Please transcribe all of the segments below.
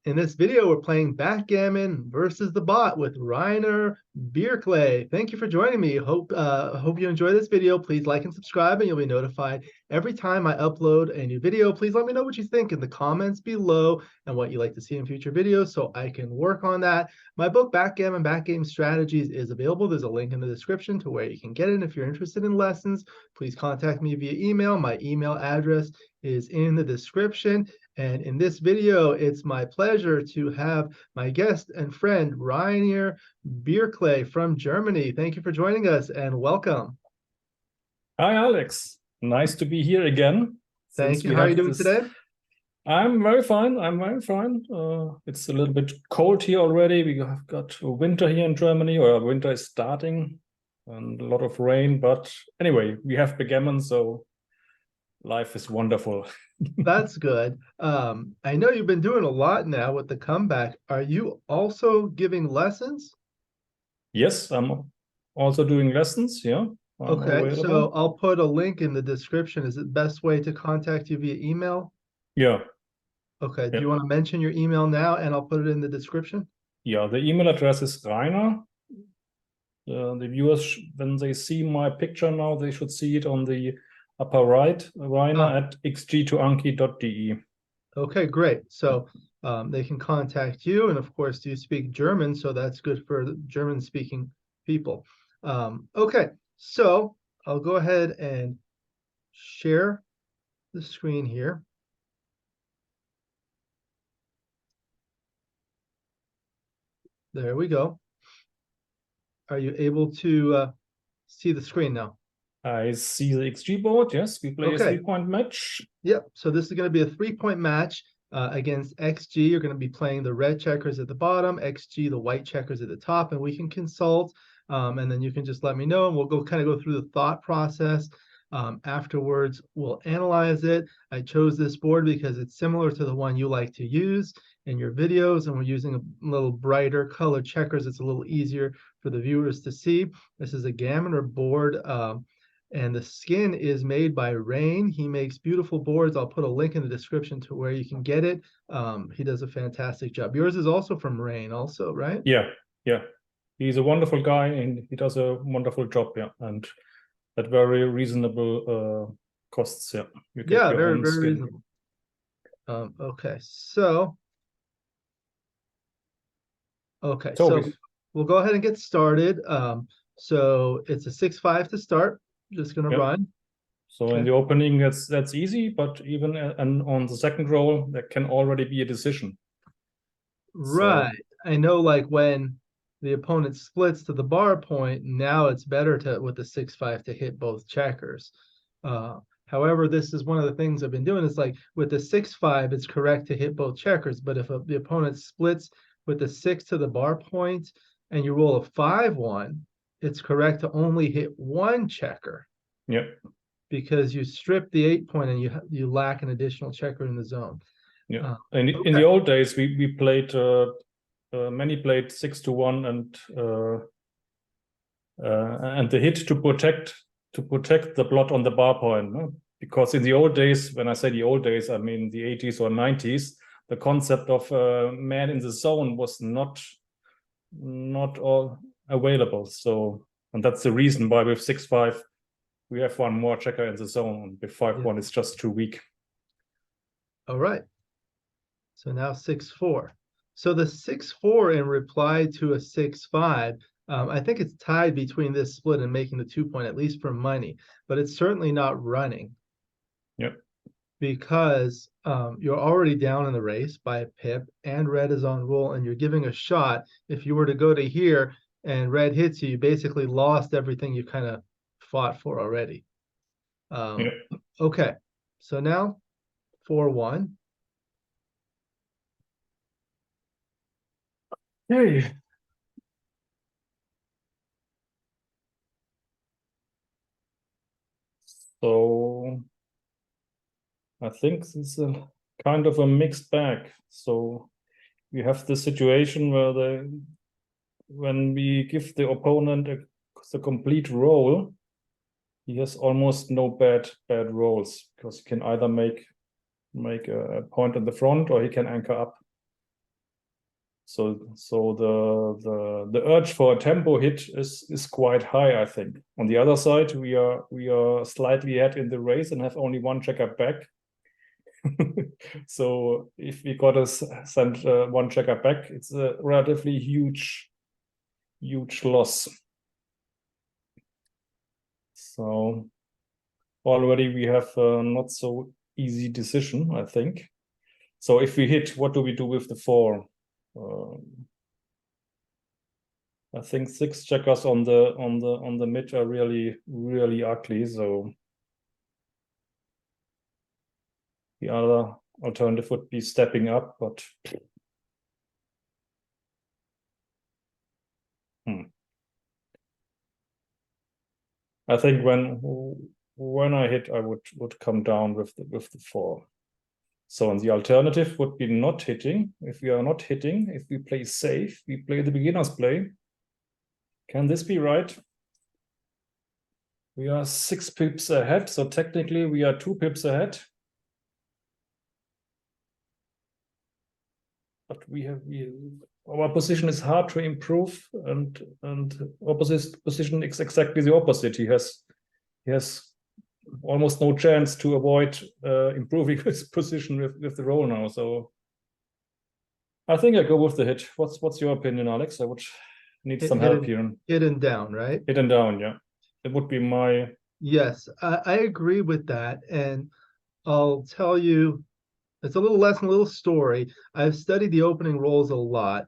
In this video, we're playing Backgammon versus the Bot with Rainer Birkle. Thank you for joining me. Hope you enjoy this video. Please like and subscribe, and you'll be notified every time I upload a new video. Please let me know what you think in the comments below and what you'd like to see in future videos so I can work on that. My book, Backgammon Backgame Strategies, is available. There's a link in the description to where you can get it. And if you're interested in lessons, please contact me via email. My email address is in the description. And in this video, it's my pleasure to have my guest and friend, Rainer Birkle from Germany. Thank you for joining us and welcome. Hi, Alex. Nice to be here again. Thank you. How are you doing today? I'm very fine. I'm very fine. It's a little bit cold here already. We have got winter here in Germany, or winter is starting, and a lot of rain. But anyway, we have Backgammon, so life is wonderful. That's good. I know you've been doing a lot now with the comeback. Are you also giving lessons? Yes, I'm also doing lessons. Yeah. Okay, so I'll put a link in the description. Is it best way to contact you via email? Yeah. Okay, do you want to mention your email now and I'll put it in the description? Yeah, the email address is Rainer. The viewers, when they see my picture now, they should see it on the upper right, Rainer@xg2anki.de. Okay, great. So they can contact you. And of course, you speak German, so that's good for the German-speaking people. Okay, so I'll go ahead and share the screen here. There we go. Are you able to see the screen now? I see the XG board. Yes, we play a 3-point match. Yep. So this is going to be a 3-point match against XG. You're going to be playing the red checkers at the bottom, XG, the white checkers at the top, and we can consult. And then you can just let me know, and we'll kind of go through the thought process. Afterwards, we'll analyze it. I chose this board because it's similar to the one you like to use in your videos, and we're using a little brighter colored checkers. It's a little easier for the viewers to see. This is a Gammoner board. And the skin is made by Rain. He makes beautiful boards. I'll put a link in the description to where you can get it. He does a fantastic job. Yours is also from Rain also, right? Yeah. He's a wonderful guy and he does a wonderful job, yeah. And at very reasonable costs, yeah. You get your very, own very skin. reasonable. Okay, so we'll go ahead and get started. So it's a 6-5 to start. Just gonna run. So in the opening, that's easy, but even on the second roll, there can already be a decision. Right. So, I know, like when the opponent splits to the bar point, now it's better with the 6-5 to hit both checkers. However, this is one of the things I've been doing. Is like with the 6-5, it's correct to hit both checkers, but if the opponent splits with the 6 to the bar point and you roll a 5-1, it's correct to only hit one checker. Yeah. Because you strip the 8-point and you lack an additional checker in the zone. Yeah. In the old days, we played many played 6-1 and the hit to protect the blot on the bar point. No? Because in the old days, when I say the old days, I mean the 80s or 90s, the concept of man in the zone was not all available. So, and that's the reason why with 6-5 we have one more checker in the zone. With 5-1 it's just too weak. All right. So now 6-4. So the 6-4 in reply to a 6-5, I think it's tied between this split and making the 2-point, at least for money, but it's certainly not running. Yep. Because you're already down in the race by a pip and red is on roll and you're giving a shot. If you were to go to here and red hits you, you basically lost everything you kind of fought for already. Okay, so now 4-1. Hey. So I think this is a kind of a mixed bag. So we have the situation where when we give the opponent the complete roll, he has almost no bad rolls because he can either make a point in the front or he can anchor up. So the urge for a tempo hit is quite high, I think. On the other side, we are slightly ahead in the race and have only one checker back. So if we got to send one checker back, it's a relatively huge loss. So already we have a not so easy decision, I think. So if we hit, what do we do with the 4? I think 6 checkers on the mid are really ugly. So the other alternative would be stepping up, but I think when I hit, I would come down with the 4. So and the alternative would be not hitting. If we are not hitting, if we play safe, we play the beginner's play. Can this be right? We are 6 pips ahead, so technically we are 2 pips ahead. But our position is hard to improve, and opposite position is exactly the opposite. He has almost no chance to avoid improving his position with the roll now. So I think I go with the hit. What's your opinion, Alex? I would need some help here. Hit and down, right? Hit and down, yeah. It would be my... Yes, I agree with that. And I'll tell you, it's a little lesson, a little story. I've studied the opening rolls a lot.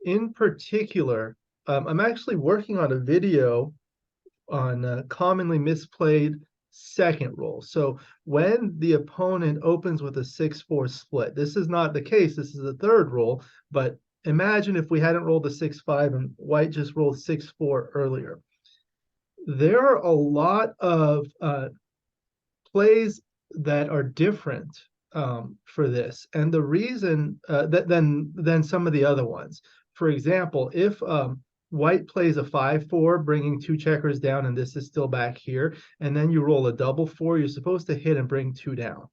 In particular, I'm actually working on a video on commonly misplayed second roll. So when the opponent opens with a 6-4 split, this is not the case. This is the third roll, but imagine if we hadn't rolled a 6-5 and white just rolled 6-4 earlier. There are a lot of plays that are different for this, and the reason than some of the other ones. For example, if white plays a 5-4, bringing 2 checkers down, and this is still back here, and then you roll a double 4, you're supposed to hit and bring 2 down.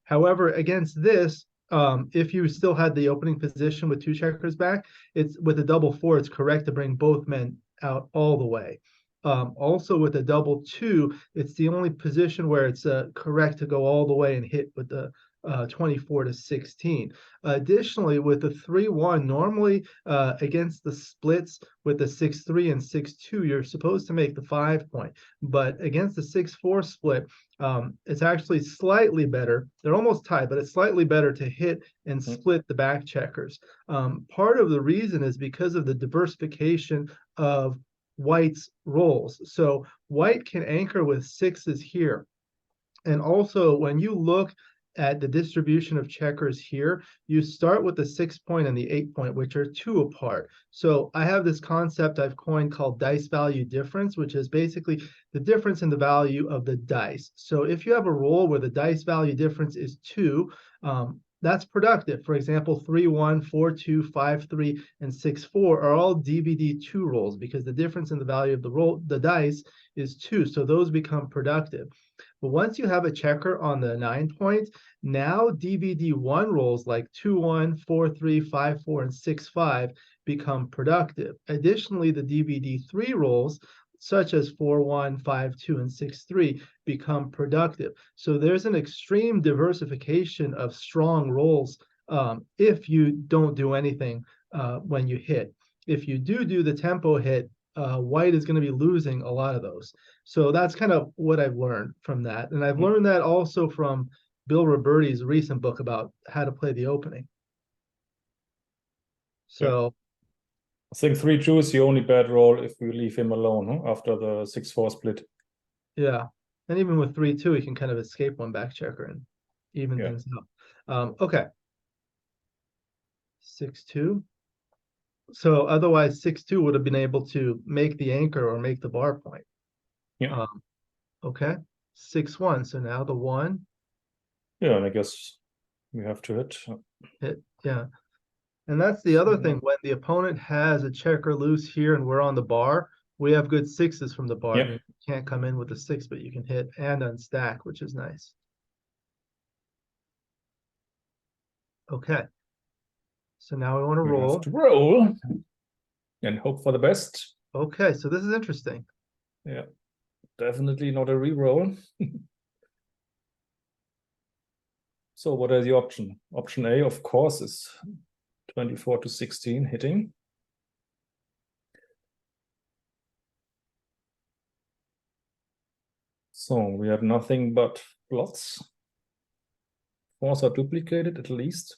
However, against this, if you still had the opening position with 2 checkers back, it's with a double 4, it's correct to bring both men out all the way. Also with a double 2, it's the only position where it's correct to go all the way and hit with the 24 to 16. Additionally, with the 3-1, normally against the splits with the 6-3 and 6-2, you're supposed to make the 5 point. But against the 6-4 split, it's actually slightly better. They're almost tied, but it's slightly better to hit and split the back checkers. Part of the reason is because of the diversification of white's rolls. So white can anchor with 6s here. And also when you look at the distribution of checkers here, you start with the 6 point and the 8 point, which are 2 apart. So I have this concept I've coined called dice value difference, which is basically the difference in the value of the dice. So if you have a roll where the dice value difference is 2, that's productive. For example, 3-1, 4-2, 5-3, and 6-4 are all DVD2 rolls because the difference in the value of the dice is 2. So those become productive. But once you have a checker on the 9 point, now DVD1 rolls like 2-1, 4-3, 5-4, and 6-5 become productive. Additionally, the DVD3 rolls such as 4-1, 5-2, and 6-3 become productive. So there's an extreme diversification of strong rolls if you don't do anything when you hit. If you do the tempo hit, white is going to be losing a lot of those. So that's kind of what I've learned from that. And I've learned that also from Bill Roberti's recent book about how to play the opening. So I think 3-2 is the only bad roll if we leave him alone after the 6-4 split. Yeah. And even with 3-2, he can kind of escape one back checker and even things up. Okay. 6-2. So otherwise 6-2 would have been able to make the anchor or make the bar point. Yeah. Okay. 6-1. So now the 1. Yeah, and I guess we have to hit. Yeah. And that's the other thing. When the opponent has a checker loose here and we're on the bar, we have good 6s from the bar. Yeah. I mean, you can't come in with a 6, but you can hit and unstack, which is nice. Okay. So now we want to We roll. have to roll and hope for the best. Okay, so this is interesting. Yeah, definitely not a re-roll. So what are the options? Option A, of course, is 24 to 16 hitting. So we have nothing but blots. Fours are duplicated at least.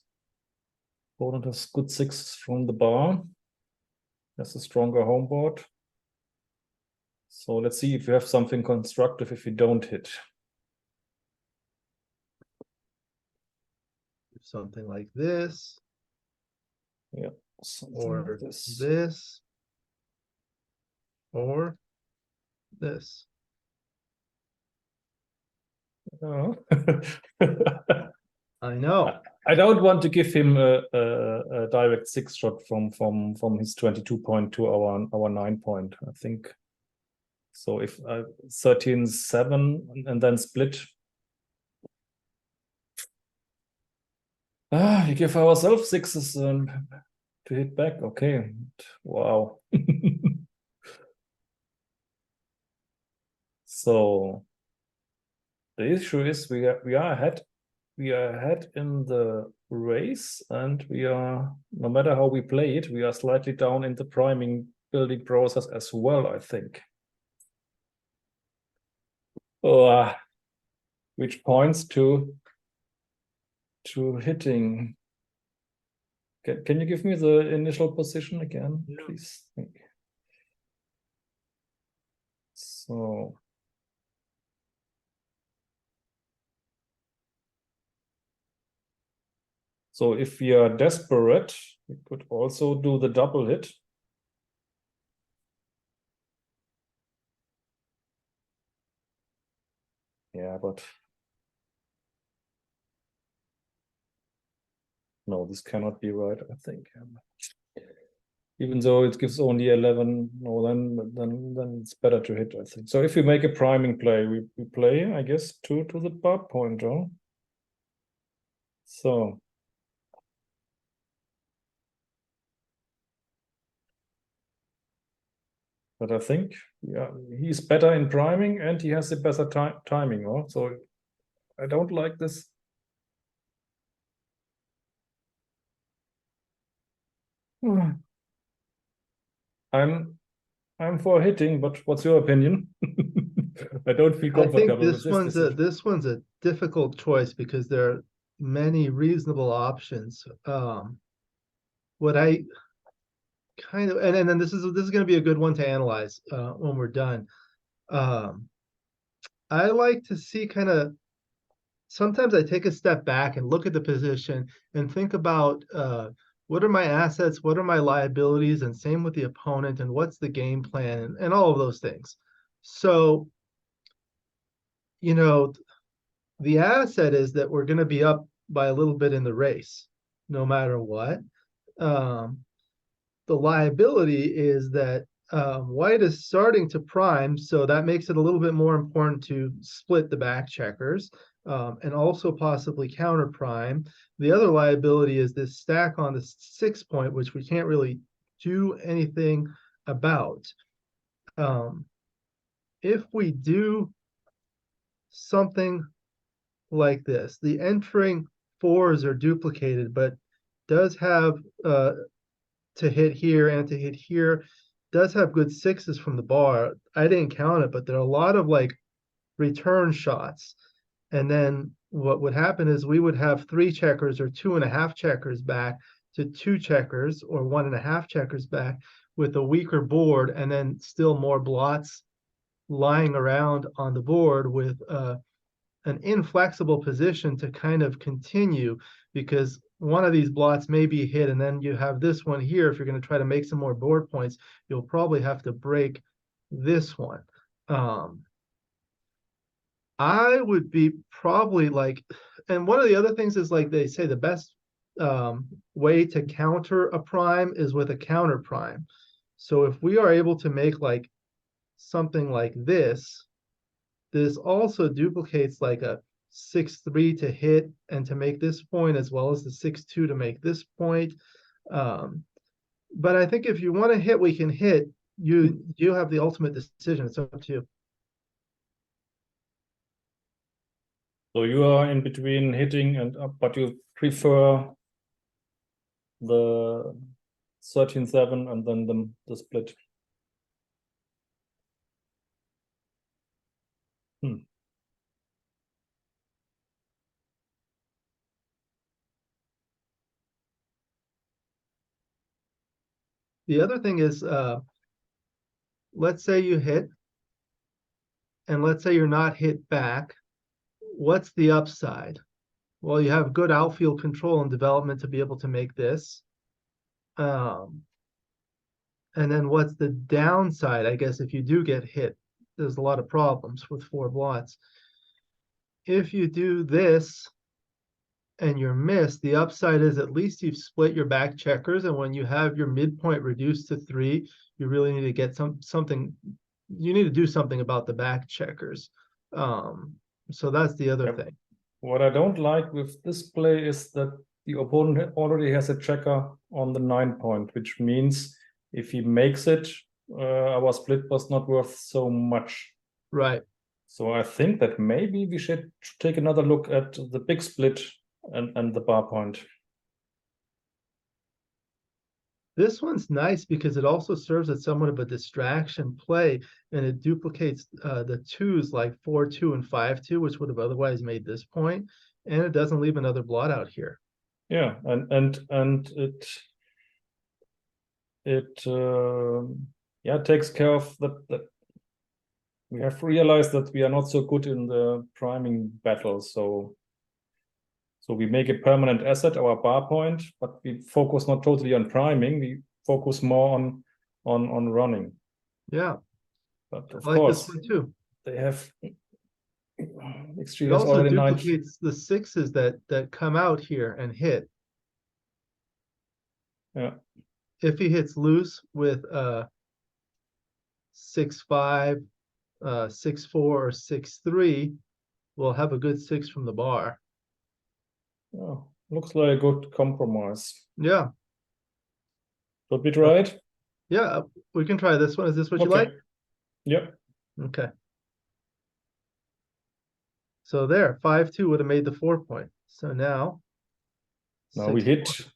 Opponent has good sixes from the bar. Has a stronger home board. So let's see if you have something constructive if you don't hit. Something like this. Yeah, something Or like this. this. Or this. Oh. I know. I don't want to give him a direct six shot from his 22 point to our 9 point. I think so. If 13-7 and then split, we give ourselves sixes to hit back. Okay, wow. So the issue is we are ahead. We are ahead in the race, and we are, no matter how we play it, we are slightly down in the priming building process as well, I think. Which points to hitting. Can you give me the initial position again, please? So if we are desperate, we could also do the double hit. Yeah, but no, this cannot be right, I think. Even though it gives only 11, no, then it's better to hit, I think. So if we make a priming play, we play, I guess, 2 to the bar pointer. So but I think, yeah, he's better in priming and he has a better timing. Oh? So I don't like this. I'm for hitting, but what's your opinion? I don't feel I think comfortable with this decision. this one's a difficult choice because there are many reasonable options. What I kind of and then this is going to be a good one to analyze when we're done. I like to see kind of sometimes I take a step back and look at the position and think about what are my assets, what are my liabilities, and same with the opponent, and what's the game plan, and all of those things. So, you know, the asset is that we're going to be up by a little bit in the race, no matter what. Um, the liability is that white is starting to prime, so that makes it a little bit more important to split the back checkers and also possibly counter prime. The other liability is this stack on the 6 point, which we can't really do anything about. If we do something like this, the entering 4s are duplicated, but does have to hit here and to hit here, does have good 6s from the bar. I didn't count it, but there are a lot of like return shots. And then what would happen is we would have 3 checkers or 2.5 checkers back to 2 checkers or 1.5 checkers back with a weaker board, and then still more blots lying around on the board with an inflexible position to kind of continue, because one of these blots may be hit, and then you have this one here. If you're going to try to make some more board points, you'll probably have to break this one. I would be probably like, and one of the other things is like they say the best way to counter a prime is with a counter prime. So if we are able to make like something like this also duplicates like a 6-3 to hit and to make this point, as well as the 6-2 to make this point. But I think if you want to hit, we can hit. You have the ultimate decision. It's up to you. So you are in between hitting and up, but you prefer the 13-7 and then the split. The other thing is, let's say you hit, and let's say you're not hit back. What's the upside? Well, you have good outfield control and development to be able to make this. And then what's the downside? I guess if you do get hit, there's a lot of problems with 4 blots. If you do this and you're missed, the upside is at least you've split your back checkers, and when you have your midpoint reduced to 3, you really need to get something. You need to do something about the back checkers. So that's the other thing. What I don't like with this play is that the opponent already has a checker on the 9 point, which means if he makes it, our split was not worth so much. Right. So I think that maybe we should take another look at the big split and the bar point. This one's nice because it also serves as somewhat of a distraction play, and it duplicates the 2s like 4-2 and 5-2, which would have otherwise made this point, and it doesn't leave another blot out here. Yeah, and it yeah, takes care of that. We have realized that we are not so good in the priming battle, so we make a permanent asset, our bar point, but we focus not totally on priming. We focus more on running. Yeah, but of I like course, this one too. They have. It also duplicates the 6s that come out here and hit. Yeah. If he hits loose with 6-5, 6-4, or 6-3, we'll have a good 6 from the bar. Oh, looks like a good compromise. Yeah. Should we try it? Yeah, we can try this one. Is this what you like? Yep. Okay. So there, 5-2 would have made the 4 point. So now we hit.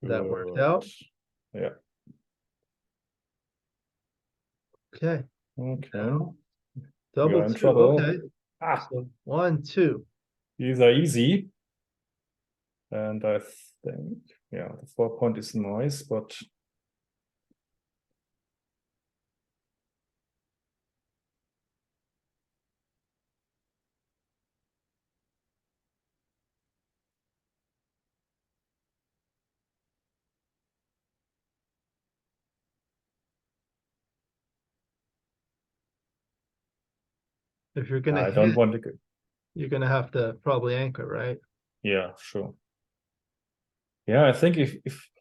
That worked out. Yeah. Okay. Okay. Now, double 2. Trouble. Okay. So 1, 2. These are easy. And I think, yeah, the 4 point is nice, but if you're gonna I don't want to go. You're gonna have to probably anchor, right? Yeah, sure. Yeah, I think if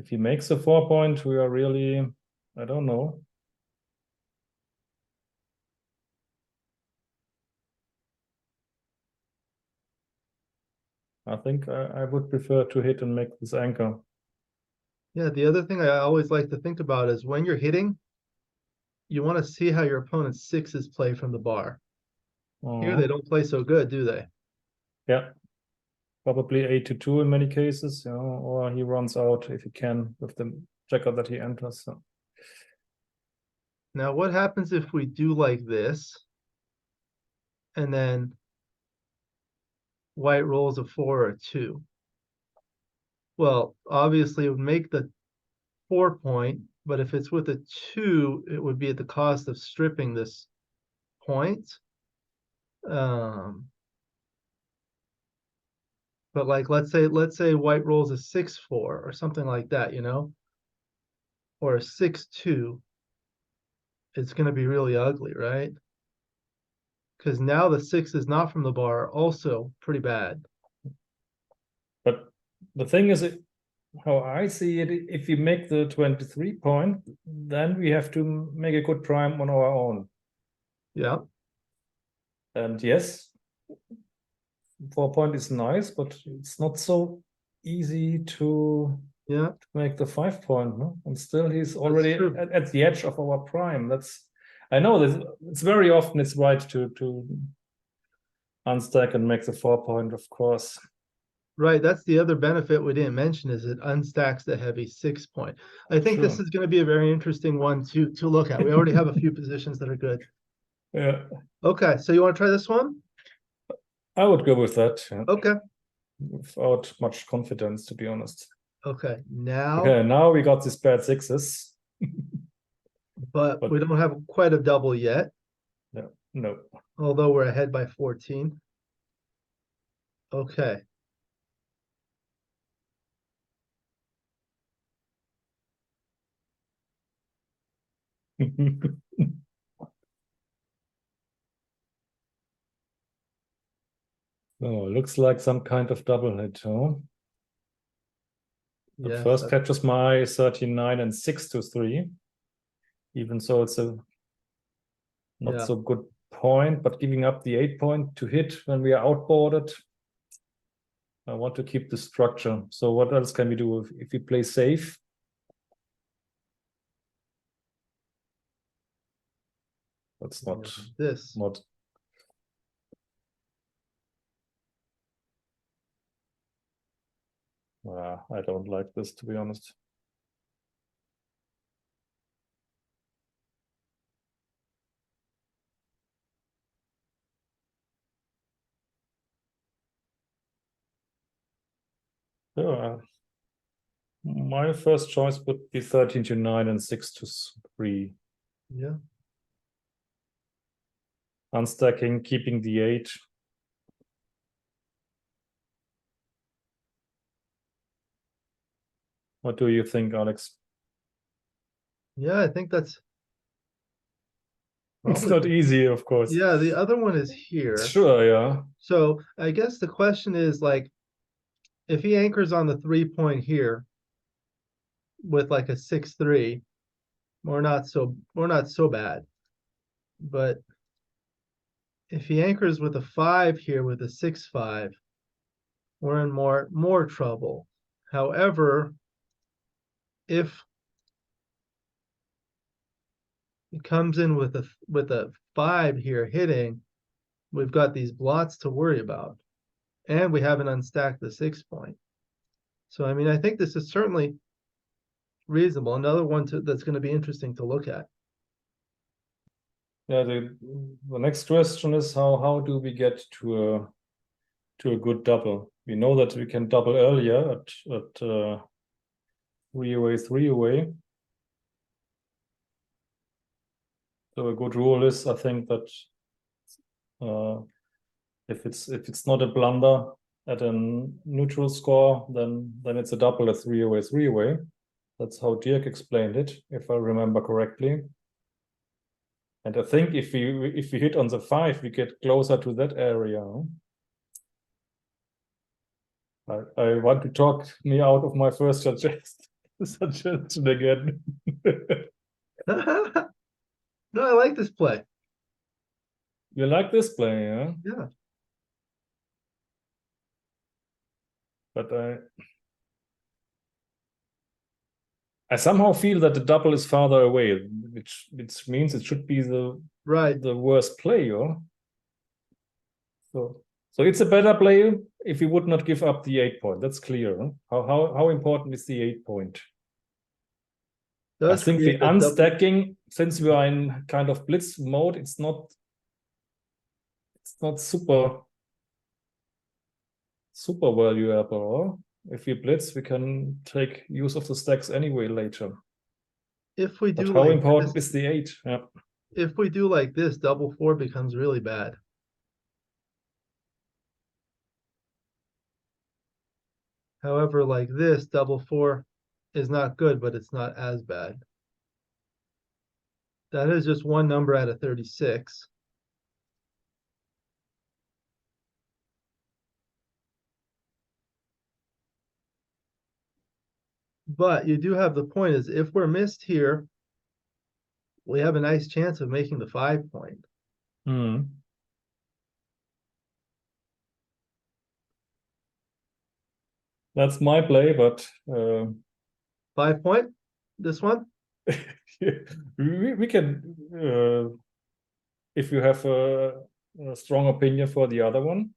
he makes a 4 point, we are really, I don't know. I think I would prefer to hit and make this anchor. Yeah, the other thing I always like to think about is when you're hitting, you want to see how your opponent's 6s play from the bar. Here they don't play so good, do they? Yeah. Probably 8-2 in many cases, you know, or he runs out if he can with the checker that he enters. So. Now, what happens if we do like this, and then white rolls a 4 or a 2? Well, obviously it would make the 4 point, but if it's with a 2, it would be at the cost of stripping this point. But like, let's say white rolls a 6-4 or something like that, you know, or a 6-2. It's going to be really ugly, right? Because now the 6 is not from the bar, also pretty bad. But the thing is, how I see it, if we make the 23 point, then we have to make a good prime on our own. Yeah. And yes, 4 point is nice, but it's not so easy to make the 5 point, no? And still he's already at the edge of our prime. I know that it's very often it's right to unstack and make the 4 point, of course. Right, that's the other benefit we didn't mention, is it unstacks the heavy 6 point. I think this is going to be a very interesting one to look at. We already have a few positions that are good. Yeah. Okay, so you want to try this one? I would go with that. Yeah. Okay. Without much confidence, to be honest. Okay, now. Okay, now we got these bad sixes. but we don't have quite a double yet. No. Although we're ahead by 14. Okay. Oh, looks like some kind of double hit, huh? But Yes, first catches my 39 and 6 to 3. Even so, it's a not so good point, but giving up the 8 point to hit when we are outboarded. I want to keep the structure. So what else can we do if we play safe? That's not this. I don't like this, to be honest. Yeah. My first choice would be 13 to 9 and 6 to 3. Yeah. Unstacking, keeping the 8. What do you think, Alex? Yeah, I think that's it's not easy, of course. Yeah, the other one is here. Sure, yeah. So I guess the question is, like, if he anchors on the 3 point here with like a 6-3, we're not so bad. But if he anchors with a 5 here with a 6-5, we're in more trouble. However, if he comes in with a 5 here hitting, we've got these blots to worry about, and we haven't unstacked the 6 point. So I mean, I think this is certainly reasonable. Another one that's going to be interesting to look at. Yeah, the next question is how do we get to a good double? We know that we can double earlier at 3-away, 3-away. So a good rule is, I think, that if it's not a blunder at a neutral score, then it's a double at 3-away, 3-away. That's how Dirk explained it, if I remember correctly. And I think if we hit on the 5, we get closer to that area. I want to talk me out of my first suggestion again. No, I like this play. You like this play, yeah? Yeah. But I somehow feel that the double is farther away, which means it should be the worst play, or so it's a better play if we would not give up the 8 point. That's clear. Huh? How important is the 8 point? I think the unstacking, since we are in kind of blitz mode, it's not super valuable. If we blitz, we can take use of the stacks anyway later. If we do, but how important is the 8? Yeah. If we do like this, double 4 becomes really bad. However, like this, double 4 is not good, but it's not as bad. That is just one number out of 36. But you do have the point, is if we're missed here, we have a nice chance of making the 5 point. That's my play, but 5 point, this one? we can, if you have a strong opinion for the other one.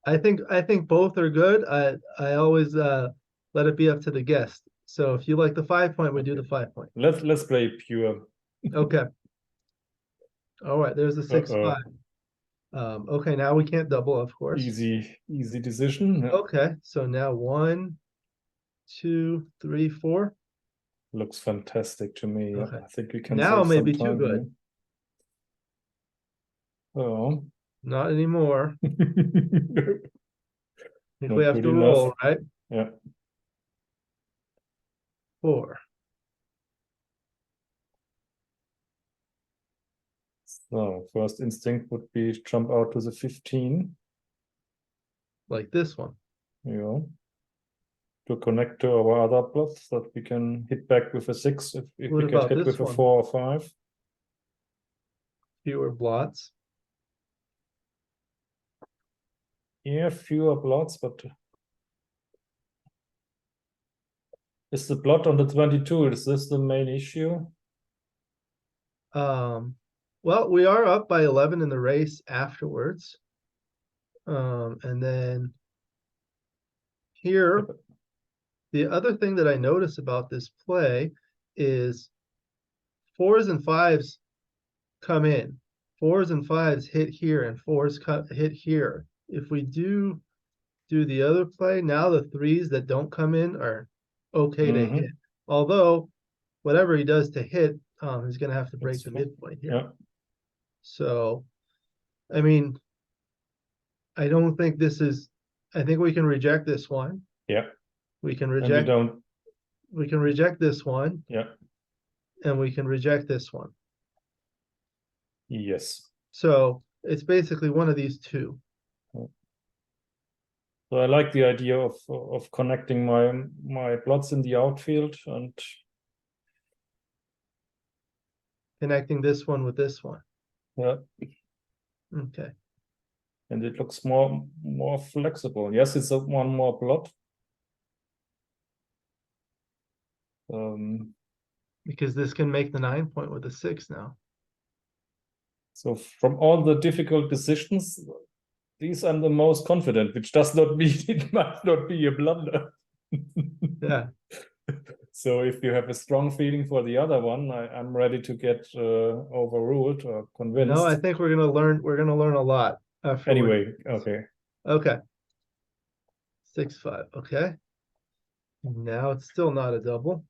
I think both are good. I always let it be up to the guest. So if you like the 5 point, we do the 5 point. Let's play pure. Okay. All right, there's the 6-5. Okay, now we can't double, of course. Easy decision. Okay, so now 1, 2, 3, 4. Looks fantastic to me. Okay. I think we can Now save maybe some too time good. here. Oh. Not anymore. I think Not we have good to enough. roll, right? Yeah. 4. So first instinct would be jump out to the 15. Like this one. Yeah. To connect to our other plots that we can hit back with a 6 if What we get about hit this with a one? 4 or 5. Fewer blots. Yeah, fewer blots, but is the blot on the 22? Is this the main issue? Well, we are up by 11 in the race afterwards. And then here, the other thing that I notice about this play is 4s and 5s come in. 4s and 5s hit here and 4s hit here. If we do the other play, now the 3s that don't come in are okay to hit. Although whatever he does to hit, he's going to have to break the midpoint here. Yeah. So, I mean, I don't think this is, I think we can reject this one. Yeah. We can And reject, we can reject this one. Yeah. And we can reject this one. Yes. So it's basically one of these two. So I like the idea of connecting my plots in the outfield and Connecting this one with this one. yeah. Okay. And it looks more flexible. Yes, it's one more plot. Because this can make the 9 point with a 6 now. So from all the difficult decisions, these I'm the most confident, which does not mean it might not be a blunder. Yeah. So if you have a strong feeling for the other one, I'm ready to get overruled or convinced. No, I think we're gonna learn. We're gonna learn a lot. Anyway, okay. Okay. 6-5. Okay. Now it's still not a double.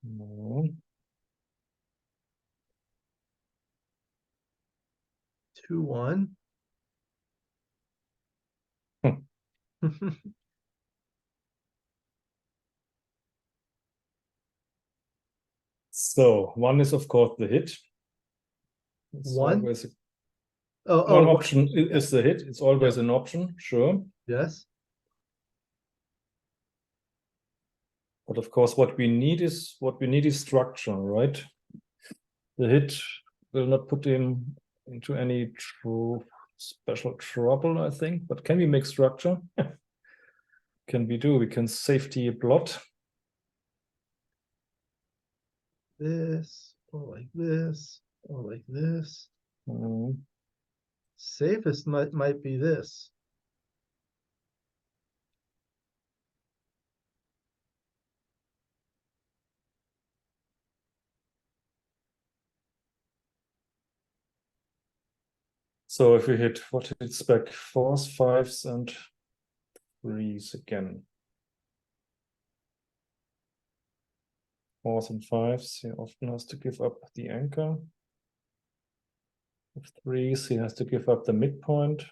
No. 2-1. So 1 is of course the hit. It's 1. Always one option is the hit. It's always an option, sure. Yes. But of course, what we need is structure, right? The hit will not put him into any special trouble, I think. But can we make structure? Can we do? We can safety a plot. This, or like this, or like this. Safest might be this. So if we hit what hits back, 4s, 5s, and 3s again. 4s and 5s, he often has to give up the anchor. With 3s, he has to give up the midpoint,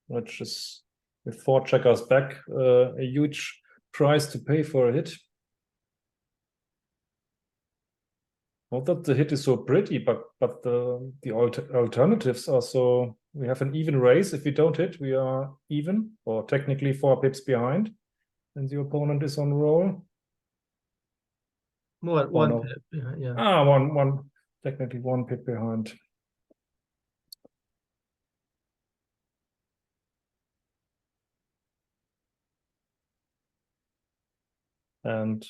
which is, with 4 checkers back, a huge price to pay for a hit. Not that the hit is so pretty, but the alternatives are so. We have an even race. If we don't hit, we are even, or technically 4 pips behind, and the opponent is on roll. What, one pip? Yeah. One, technically 1 pip behind. And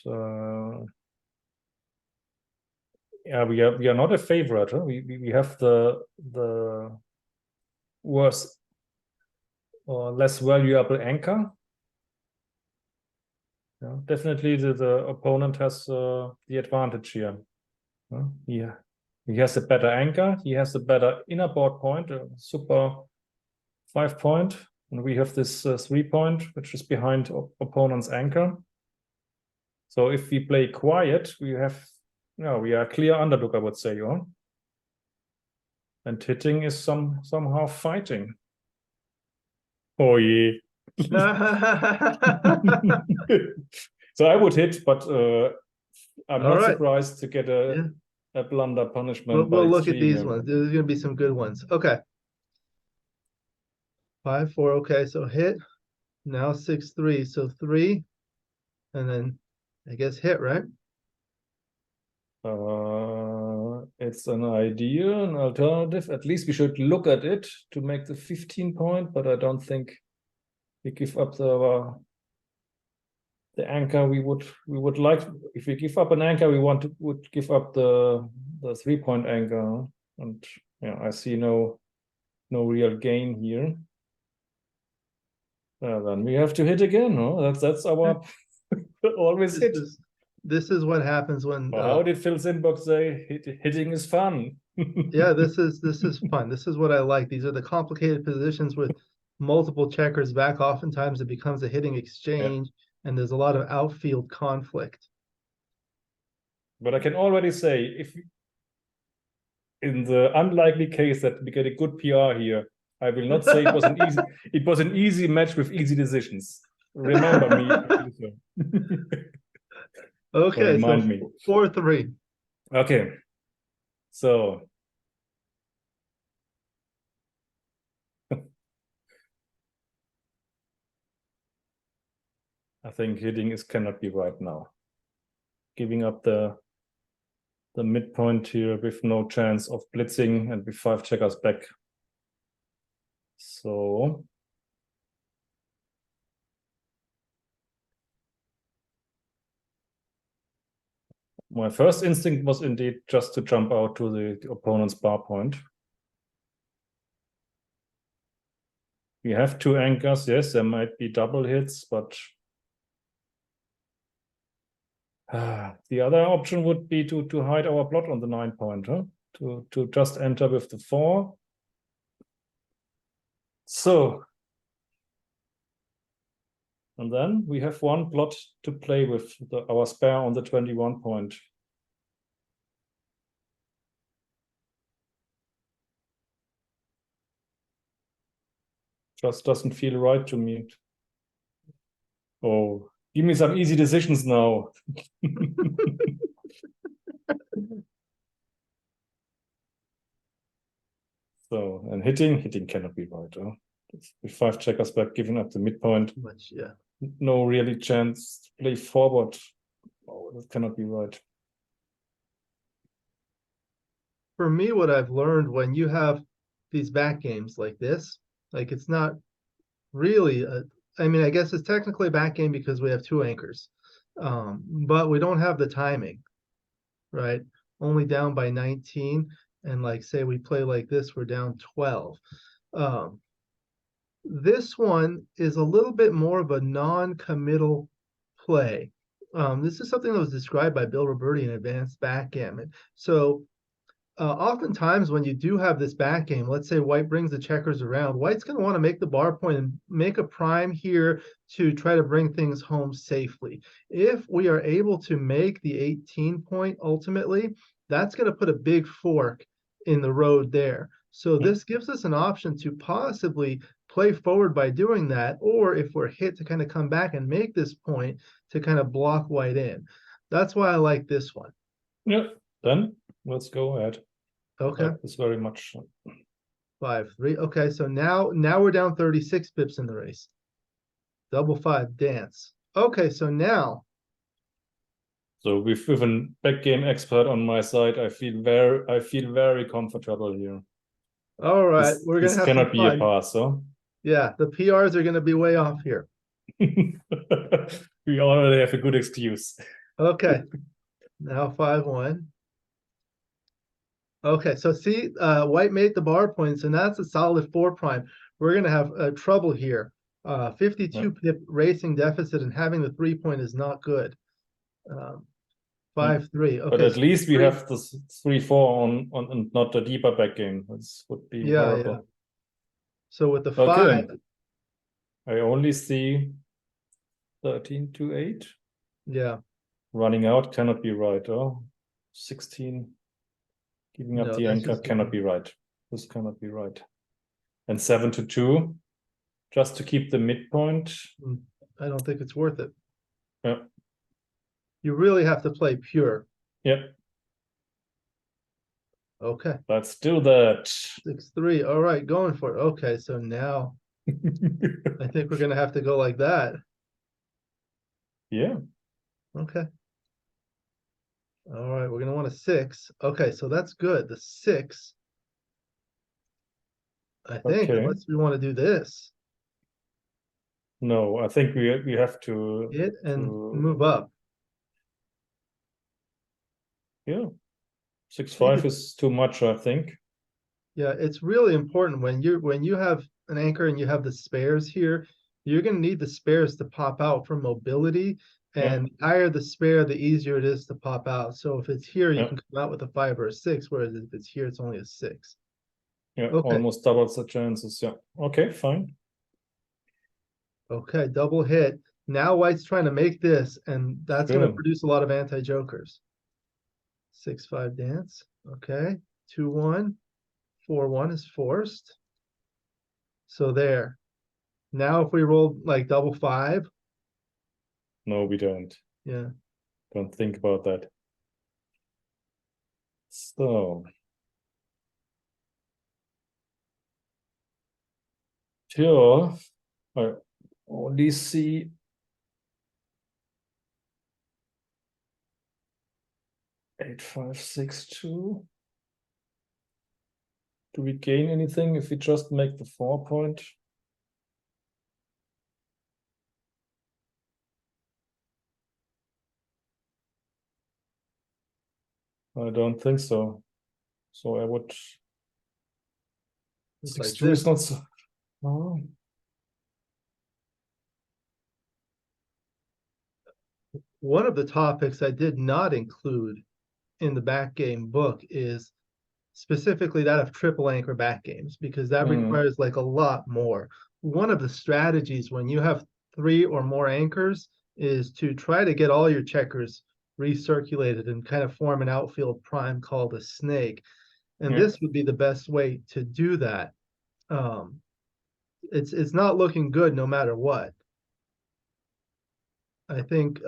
yeah, we are not a favorite. Huh? We have the worse or less valuable anchor. Yeah, definitely the opponent has the advantage here. Yeah, he has a better anchor. He has a better inner board point, a super 5 point, and we have this 3 point, which is behind opponent's anchor. So if we play quiet, we are a clear underdog, I would say, huh? And hitting is somehow fighting. Oh yeah. So I would hit, but I'm not surprised to get a blunder punishment. We'll look at these ones. There's going to be some good ones. Okay. 5-4. Okay, so hit. Now 6-3. So 3, and then I guess hit, right? It's an idea, an alternative. At least we should look at it to make the 15 point, but I don't think we give up the anchor we would like. If we give up an anchor, we would give up the 3 point anchor, and yeah, I see no real gain here. Then we have to hit again. Huh? That's our always hit. This is what happens when. How did Phil's inbox say? Hitting is fun. Yeah, this is fun. This is what I like. These are the complicated positions with multiple checkers back. Oftentimes it becomes a hitting exchange, and there's a lot of outfield conflict. But I can already say, if in the unlikely case that we get a good PR here, I will not say it was an easy match with easy decisions. Remember me. Okay, remind me. 4-3. Okay, so I think hitting cannot be right now. Giving up the midpoint here with no chance of blitzing and with 5 checkers back. So my first instinct was indeed just to jump out to the opponent's bar point. We have 2 anchors. Yes, there might be double hits, but the other option would be to hide our plot on the 9 point, huh? To just enter with the 4. So, and then we have 1 plot to play with, our spare on the 21 point. Just doesn't feel right to me. Oh, give me some easy decisions now. So, and hitting cannot be right. Huh? With 5 checkers back, giving up the midpoint. Much, yeah. No really chance to play forward. Oh, that cannot be right. For me, what I've learned when you have these back games like this, like it's not really I mean, I guess it's technically a back game because we have 2 anchors, but we don't have the timing, right? Only down by 19, and like say we play like this, we're down 12. This one is a little bit more of a non-committal play. This is something that was described by Bill Roberti in Advanced Backgammon. So oftentimes when you do have this back game, let's say white brings the checkers around, white's going to want to make the bar point and make a prime here to try to bring things home safely. If we are able to make the 18 point ultimately, that's going to put a big fork in the road there. So this gives us an option to possibly play forward by doing that, or if we're hit, to kind of come back and make this point to kind of block white in. That's why I like this one. Yeah, then let's go ahead. Okay. It's very much 5-3. Okay, so now we're down 36 pips in the race. Double 5 dance. Okay, so now. So with a back game expert on my side, I feel very comfortable here. All right, we're gonna have this cannot some be fun. a pass, huh? Yeah, the PRs are gonna be way off here. We already have a good excuse. Okay, now 5-1. Okay, so see, white made the bar points, and that's a solid 4 prime. We're gonna have trouble here. 52 pip racing deficit, and having the 3 point is not good. 5-3. Okay, But at so least we have this 3-4 on and not a deeper back game. This would be horrible. yeah. So with the 5, Okay. I only see 13-8. yeah, Running out cannot be right. Oh, 16. Giving up no, the that's anchor just cannot be right. This cannot be right. And 7-2, just to keep the midpoint. I don't think it's worth it. Yeah. You really have to play pure. Yep. Okay, Let's do that. 6-3. All right, going for it. Okay, so now I think we're gonna have to go like that. Yeah. Okay. All right, we're gonna want a 6. Okay, so that's good. The 6, I think, Okay. unless we want to do this. No, I think we have to Hit and move up. Yeah. 6-5 is too much, I think. Yeah, it's really important when you have an anchor and you have the spares here, you're gonna need the spares to pop out for mobility. And the higher the spare, the easier it is to pop out. So if it's here, you can come out with a 5 or a 6, whereas if it's here, it's only a 6. Yeah, Okay. almost doubles the chances. Yeah. Okay, fine. Okay, double hit. Now white's trying to make this, and that's gonna produce a lot of anti-jokers. 6-5 dance. Okay. 2-1. 4-1 is forced. So there. Now if we roll like double 5. No, we don't. Yeah. Don't think about that. So here I only see 8-5-6-2. Do we gain anything if we just make the 4 point? I don't think so. So I would 6-2 is not so. Oh. One of the topics I did not include in the back game book is specifically that of triple anchor back games, because that requires like a lot more. One of the strategies when you have 3 or more anchors is to try to get all your checkers recirculated and kind of form an outfield prime called a snake. And this would be the best way to do that. It's not looking good no matter what. I think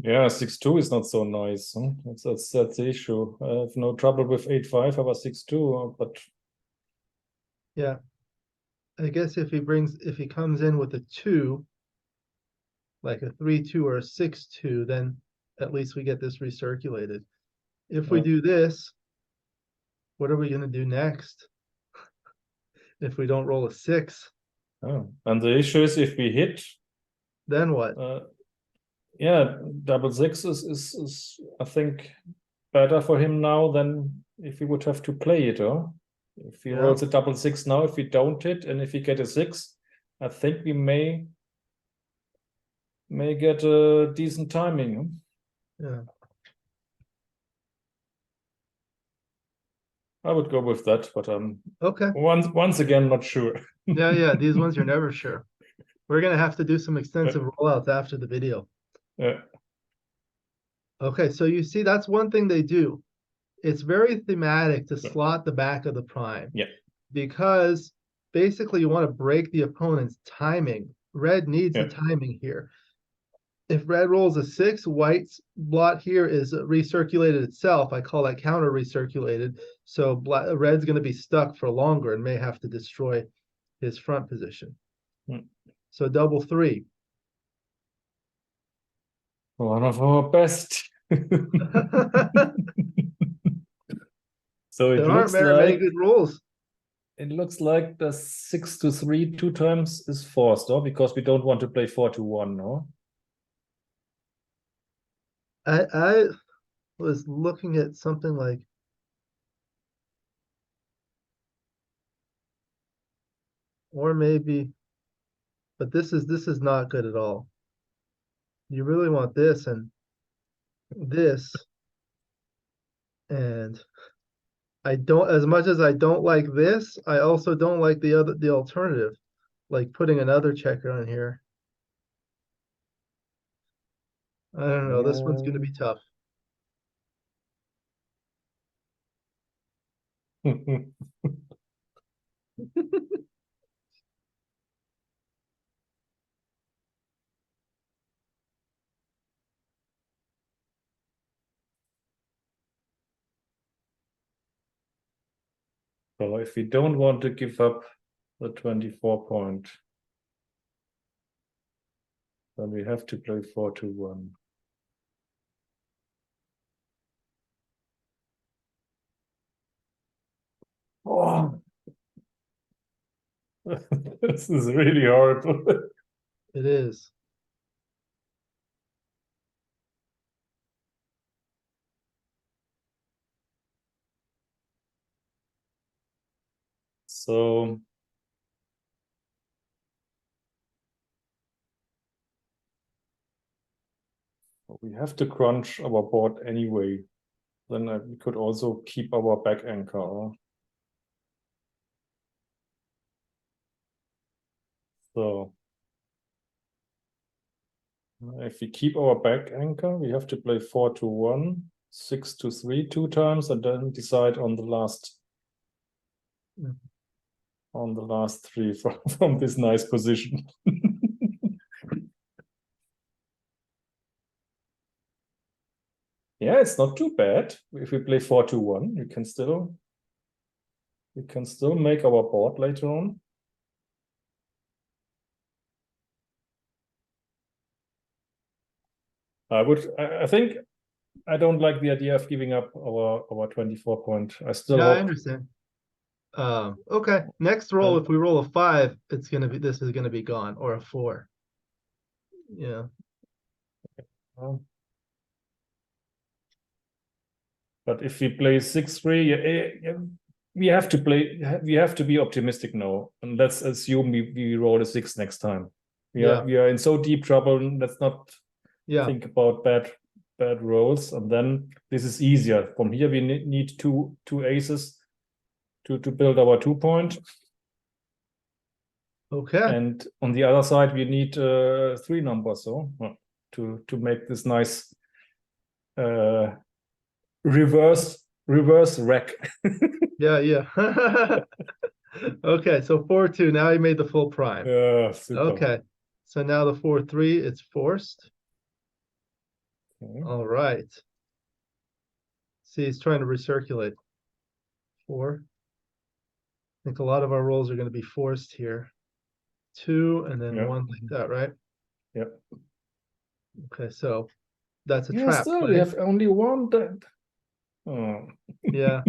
Yeah, 6-2 is not so nice. Huh? That's the issue. I have no trouble with 8-5 over 6-2, but yeah, I guess if he comes in with a 2, like a 3-2 or a 6-2, then at least we get this recirculated. If we do this, what are we going to do next? If we don't roll a 6, and the issue is if we hit, then what? Yeah, double 6 is I think better for him now than if he would have to play it, huh? If he rolls a double 6 now, if we don't hit, and if we get a 6, I think we may get a decent timing. Yeah. I would go with that, but okay. Once again, not sure. yeah, these ones you're never sure. We're gonna have to do some extensive rollouts after the video. Yeah. Okay, so you see that's one thing they do. It's very thematic to slot the back of the prime. Yeah. Because basically you want to break the opponent's timing. Red needs the timing here. If red rolls a 6, white's blot here is recirculated itself. I call that counter recirculated. So red's going to be stuck for longer and may have to destroy his front position. So double 3. One of our best So it There aren't looks very many like good rules. it looks like the 6-3 two times is forced, no? Because we don't want to play 4-1, no? I was looking at something like or maybe, but this is not good at all. You really want this and this, and I don't, as much as I don't like this, I also don't like the alternative, like putting another checker on here. I don't know, this one's gonna be tough. So if we don't want to give up the 24 point, then we have to play 4-1. Oh, this is really horrible. It is. So we have to crunch our board anyway. Then we could also keep our back anchor. So if we keep our back anchor, we have to play 4-1, 6-3 two times, and then decide on the last three from this nice position. Yeah, it's not too bad. If we play 4-1, we can still make our board later on. I think I don't like the idea of giving up our 24 point. I still Yeah, I hope. understand. Okay. Next roll, if we roll a 5, this is gonna be gone, or a 4. Yeah. But if we play 6-3, we have to play. We have to be optimistic now, and let's assume we roll a 6 next time. We are in so deep trouble. Let's not think about bad rolls, and then this is easier. From here, we need two aces to build our 2 point. Okay. And on the other side, we need 3 numbers, so to make this nice reverse rack. Yeah. Okay, so 4-2. Now you made the full prime. Super. Okay. So now the 4-3, it's forced. Okay. All right. See, he's trying to recirculate. 4. I think a lot of our rolls are going to be forced here. 2 and then 1 like that, right? Yep. Okay, so that's a trap Still, play. we have only one that. Oh. Yeah.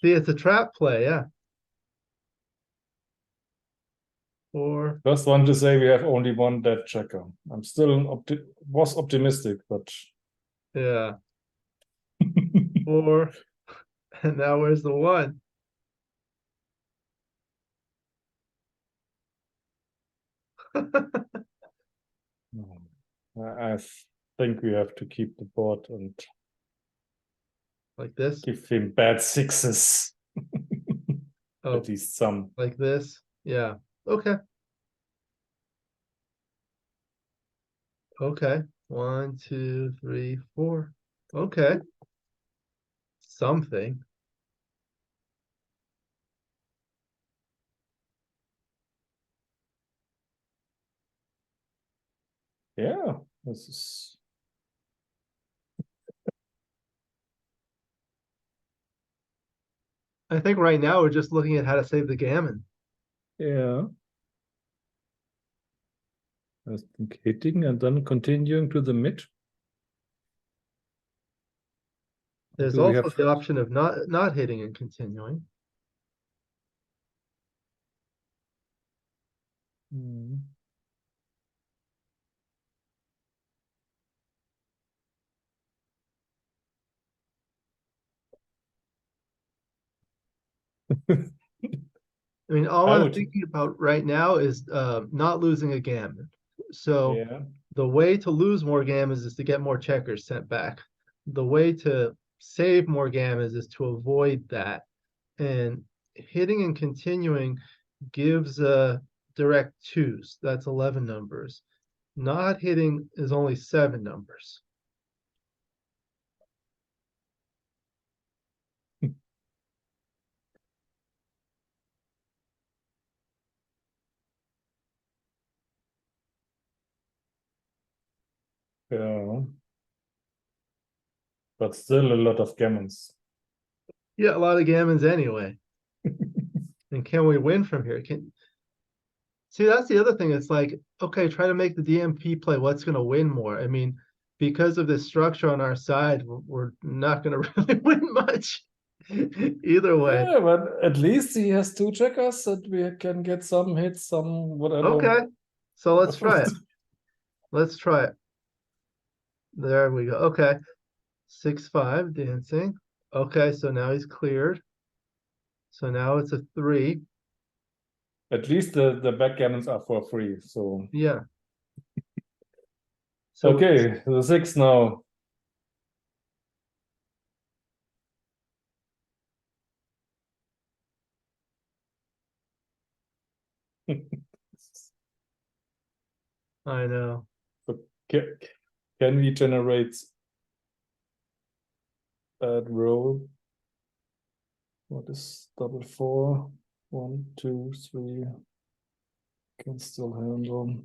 See, it's a trap play, yeah. 4. Just want to say we have only one dead checker. I'm still was optimistic, but Yeah. 4. And now where's the 1? I think we have to keep the board and Like this? give him bad 6s. Oh, at least some. like this? Yeah. Okay. Okay. 1, 2, 3, 4. Okay. Something. Yeah, this is. I think right now we're just looking at how to save the gammon. Yeah. I think hitting and then continuing to the mid. There's Do we also have? the option of not hitting and continuing. Hmm. I mean, all I I'm would. thinking about right now is not losing a gammon. So Yeah. the way to lose more gammons is to get more checkers sent back. The way to save more gammons is to avoid that. And hitting and continuing gives direct twos. That's 11 numbers. Not hitting is only 7 numbers. Yeah. But still a lot of gammons. Yeah, a lot of gammons anyway. And can we win from here? Can See, that's the other thing. It's like, okay, try to make the DMP play. What's going to win more? I mean, because of this structure on our side, we're not going to really win much either way. Yeah, but at least he has two checkers that we can get some hits, some whatever. Okay, so let's try it. Let's try it. There we go. Okay, 6-5 dancing. Okay, so now he's cleared. So now it's a 3. At least the backgammons are for free. So Yeah. So okay, the 6 now. I know. So can we generate that row? What is double 4? 1, 2, 3. Can still handle.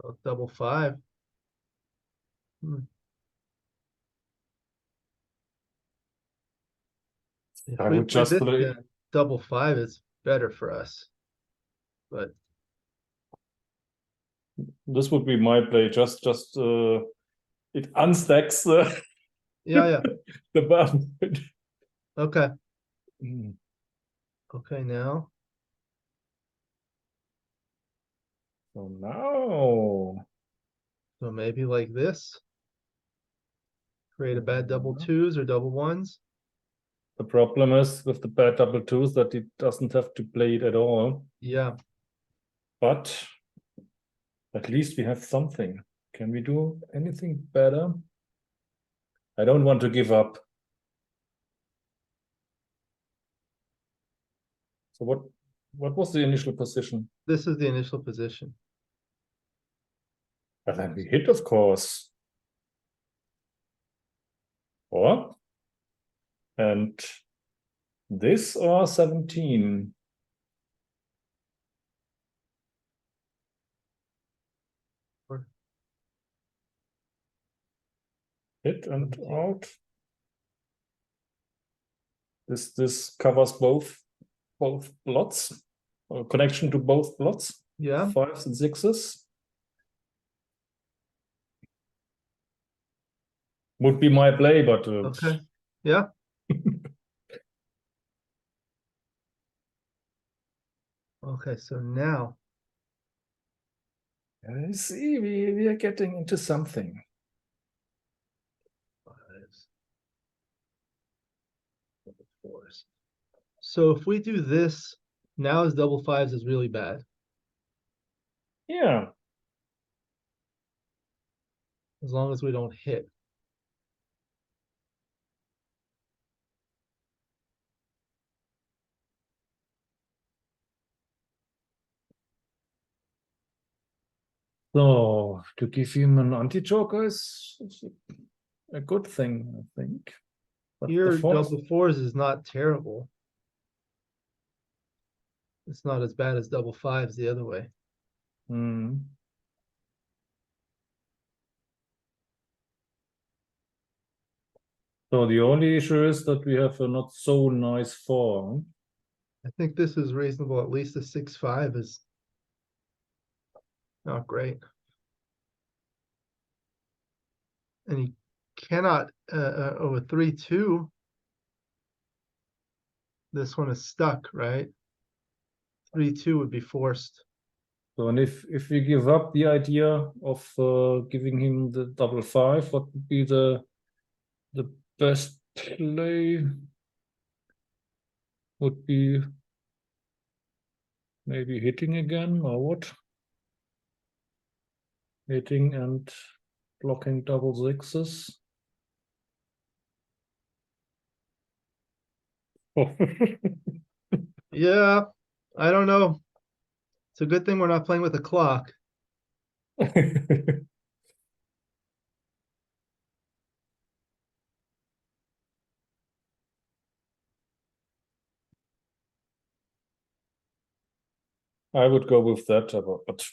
Oh, double 5. If I we would play just this, play. then double 5 is better for us. But This would be my play. Just it unstacks the yeah. the button. Okay. Mm. Okay, now. So now So maybe like this. Create a bad double 2s or double 1s. the problem is with the bad double 2s that it doesn't have to play it at all. Yeah. But at least we have something. Can we do anything better? I don't want to give up. So what was the initial position? This is the initial position. But then we hit, of course. Or and this or 17. Hit and 17. out. This covers both plots, or connection to both plots. Yeah. 5s and 6s. Would be my play, but Okay. Yeah. Okay, so now. I see we are getting into something. Fives. Double 4s. So if we do this, now his double 5s is really bad. Yeah. As long as we don't hit. So to give him an anti-joker is a good thing, I think. But Here, the fourth, double 4s is not terrible. It's not as bad as double 5s the other way. So the only issue is that we have a not so nice 4. I think this is reasonable. At least a 6-5 is not great. And he cannot, a 3-2. This one is stuck, right? 3-2 would be forced. So, and if we give up the idea of giving him the double five, what would be the best play? Would be maybe hitting again, or what? Hitting and blocking double sixes. Yeah, I don't know. It's a good thing we're not playing with a clock. I would go with that, but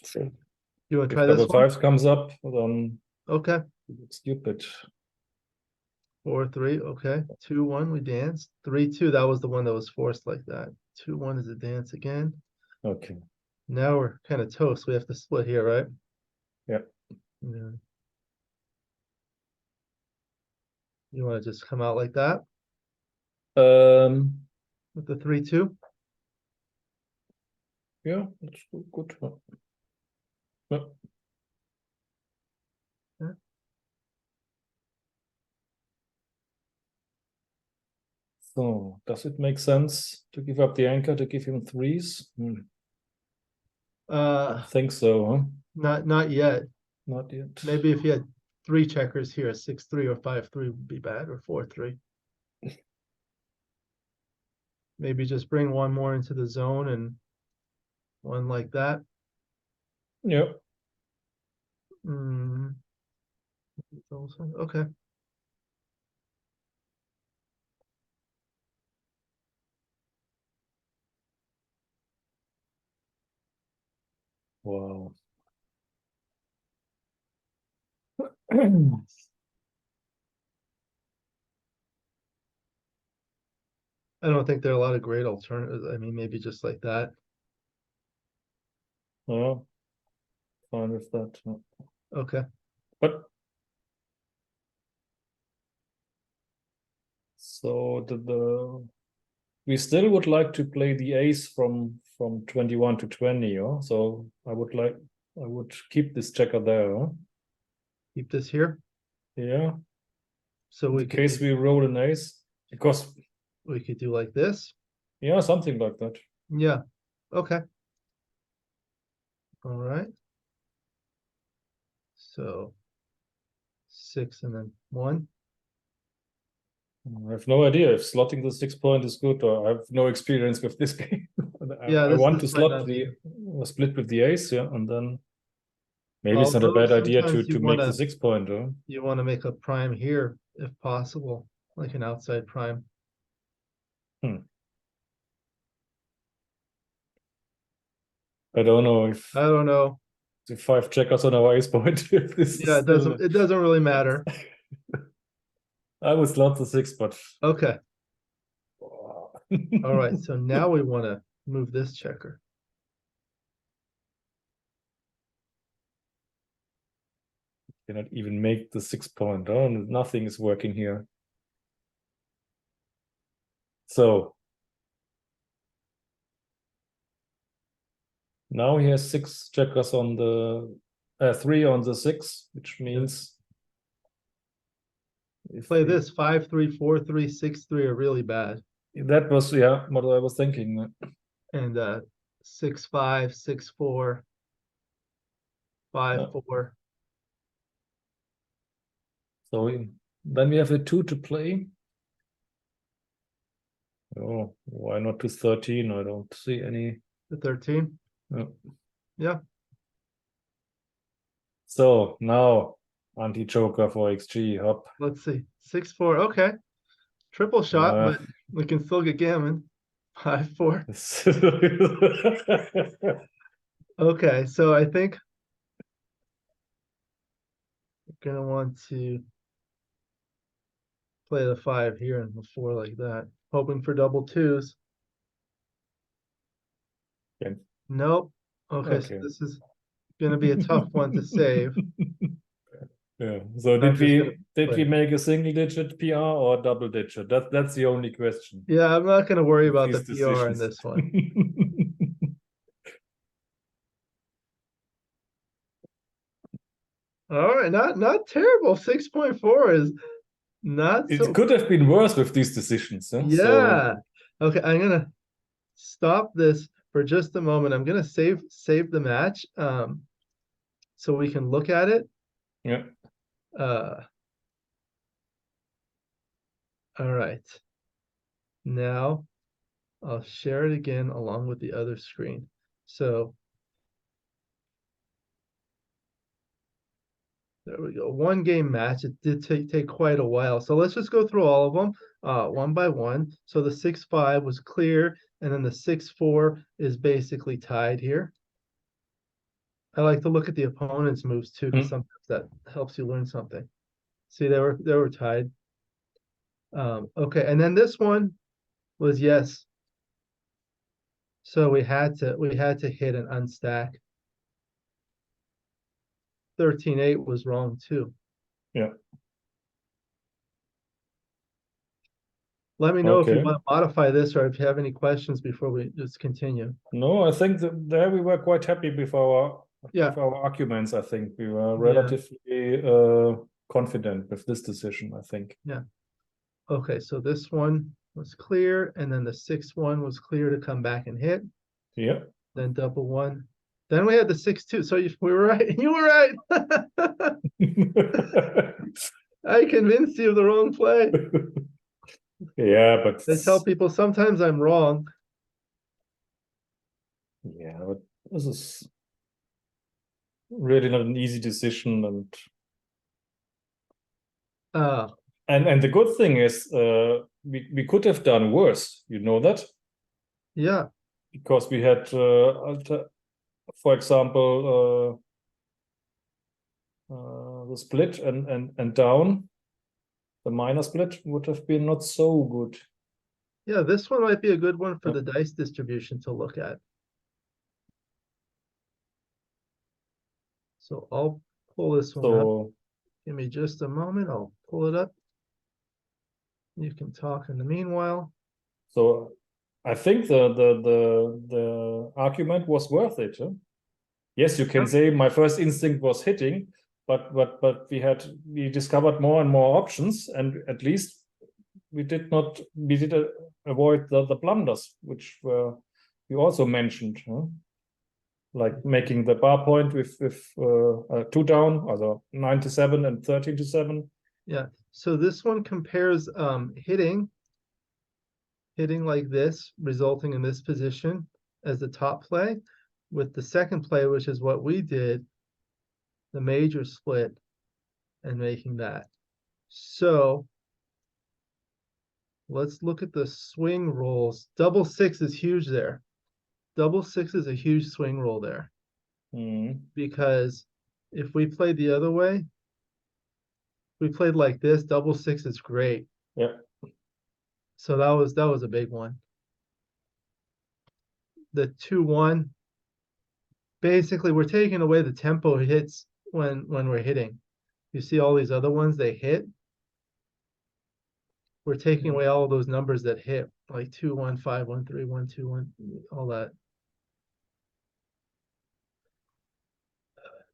You want to if try this double one? fives comes up, then Okay. it's stupid. 4-3. Okay. 2-1. We danced. 3-2. That was the one that was forced like that. 2-1 is a dance again. Okay. Now we're kind of toast. We have to split here, right? Yeah. Yeah. You want to just come out like that with the 3-2? Yeah, that's good. Yeah. Yeah. So, does it make sense to give up the anchor to give him threes? I think so, huh? Not yet. Not yet. Maybe if you had 3 checkers here, 6-3 or 5-3 would be bad, or 4-3. Maybe just bring one more into the zone and one like that. Yeah. Mm. Okay. Wow. I don't think there are a lot of great alternatives. I mean, maybe just like that. Yeah, fine with that. Yeah. Okay. But so we still would like to play the ace from 21 to 20, huh? So I would keep this checker there, huh? Keep this here. Yeah. So In we the could case we roll an ace, because do like this. yeah, something like that. Yeah. Okay. All right. So 6 and then 1. I have no idea if slotting the 6 point is good, or I have no experience with this game. Yeah, I want to this might slot not be. the split with the ace, yeah, and then maybe it's not a Although bad idea sometimes to make the 6 point, huh? you want to make a prime here if possible, like an outside prime. I don't know if I don't know. the 5 checkers on our ace point. If this is Yeah, still, it doesn't really matter. I would slot the 6, but Okay. All right. So now we want to move this checker. cannot even make the 6 point. Oh, nothing is working here. So now he has 6 checkers on the 3 on the 6, which means if Play this 5-3, 4-3, 6-3 are really bad. that was, yeah, what I was thinking. And 6-5, 6-4, 5-4. So then we have a 2 to play. Oh, why not to 13? I don't see any. The 13. No. Yeah. So now anti-joker for XG up. Let's see. 6-4. Okay. Triple shot, but we can still get gammon. 5-4. Okay, so I think we're gonna want to play the 5 here and the 4 like that, hoping for double twos. Okay. Nope. Okay, so this is gonna be a tough one to save. Yeah. So I'm did just gonna we play. make a single digit PR or double digit? That's the only question Yeah, I'm not gonna worry with about the these PR in decisions. this one. All right, not terrible. 6.4 is not It so. could have been worse with these decisions. Huh? So Yeah. Okay, I'm gonna stop this for just a moment. I'm gonna save the match so we can look at it. yeah. Uh all right. Now I'll share it again along with the other screen. So there we go. One game match. It did take quite a while. So let's just go through all of them one by one. So the 6-5 was clear, and then the 6-4 is basically tied here. I like to look at the opponent's moves too, because Mm. sometimes that helps you learn something. See, they were tied. Okay, and then this one was yes. So we had to hit an unstack. 13-8 was wrong too. Yeah. Let me know if you Okay. want to modify this or if you have any questions before we just continue. No, I think that there we were quite happy with Yeah, our arguments. I think we were yeah, relatively confident with this decision, I think. yeah. Okay, so this one was clear, and then the 6-1 was clear to come back and hit. Yeah. Then double one. Then we had the 6-2. So we were right. You were right. I convinced you of the wrong play. Yeah, but I tell people sometimes I'm wrong. yeah, but this is really not an easy decision, Uh, and the good thing is we could have done worse. You know that, yeah, because we had for example the split and down. The minor split would have been not so good. yeah. This one might be a good one for Yep. the dice distribution to look at. So I'll pull this one up. So Give me just a moment. I'll pull it up. You can talk in the meanwhile. so I think the argument was worth it. Huh? Yes, you can say my first instinct was hitting, but we discovered more and more options, and at least we did avoid the blunders, which were you also mentioned, huh? Like making the bar point with 2 down, also 9-7 and 13-7. Yeah. So this one compares hitting like this, resulting in this position as the top play, with the second play, which is what we did, the major split, and making that. So let's look at the swing rolls. Double six is huge there. Double six is a huge swing roll there, because if we played the other way, we played like this, double six is great. Yeah. So that was a big one. The 2-1, basically we're taking away the tempo hits when we're hitting. You see all these other ones they hit. We're taking away all of those numbers that hit, like 2-1, 5-1, 3-1, 2-1, all that.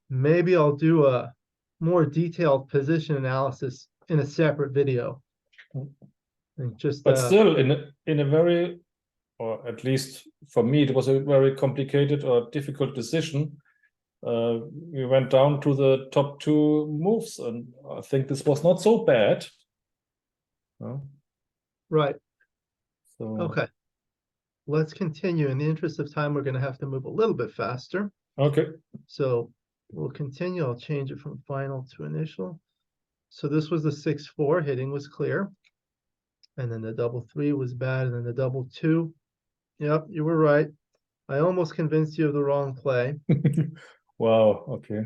Maybe I'll do a more detailed position analysis in a separate video. And just But still, in a very, or at least for me, it was a very complicated or difficult decision. We went down to the top 2 moves, and I think this was not so bad. right. So Okay. Let's continue. In the interest of time, we're going to have to move a little bit faster. okay. So we'll continue. I'll change it from final to initial. So this was the 6-4, hitting was clear. And then the double 3 was bad. And then the double 2. Yep, you were right. I almost convinced you of the wrong play. Wow, okay.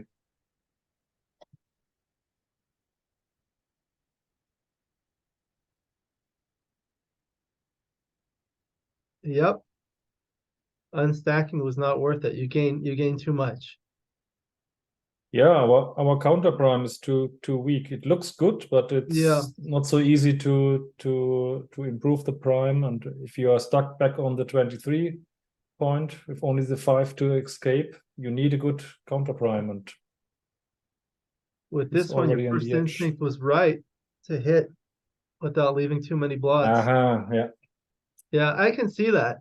Yep. Unstacking was not worth it. You gain too much. Yeah, our counter prime is too weak. It looks good, but it's not so easy to improve the prime. And if you are stuck back on the 23 point with only the 5 to escape, you need a good counter prime. And with this one, your first instinct was right to hit without leaving too many blots. Yeah. Yeah, I can see that.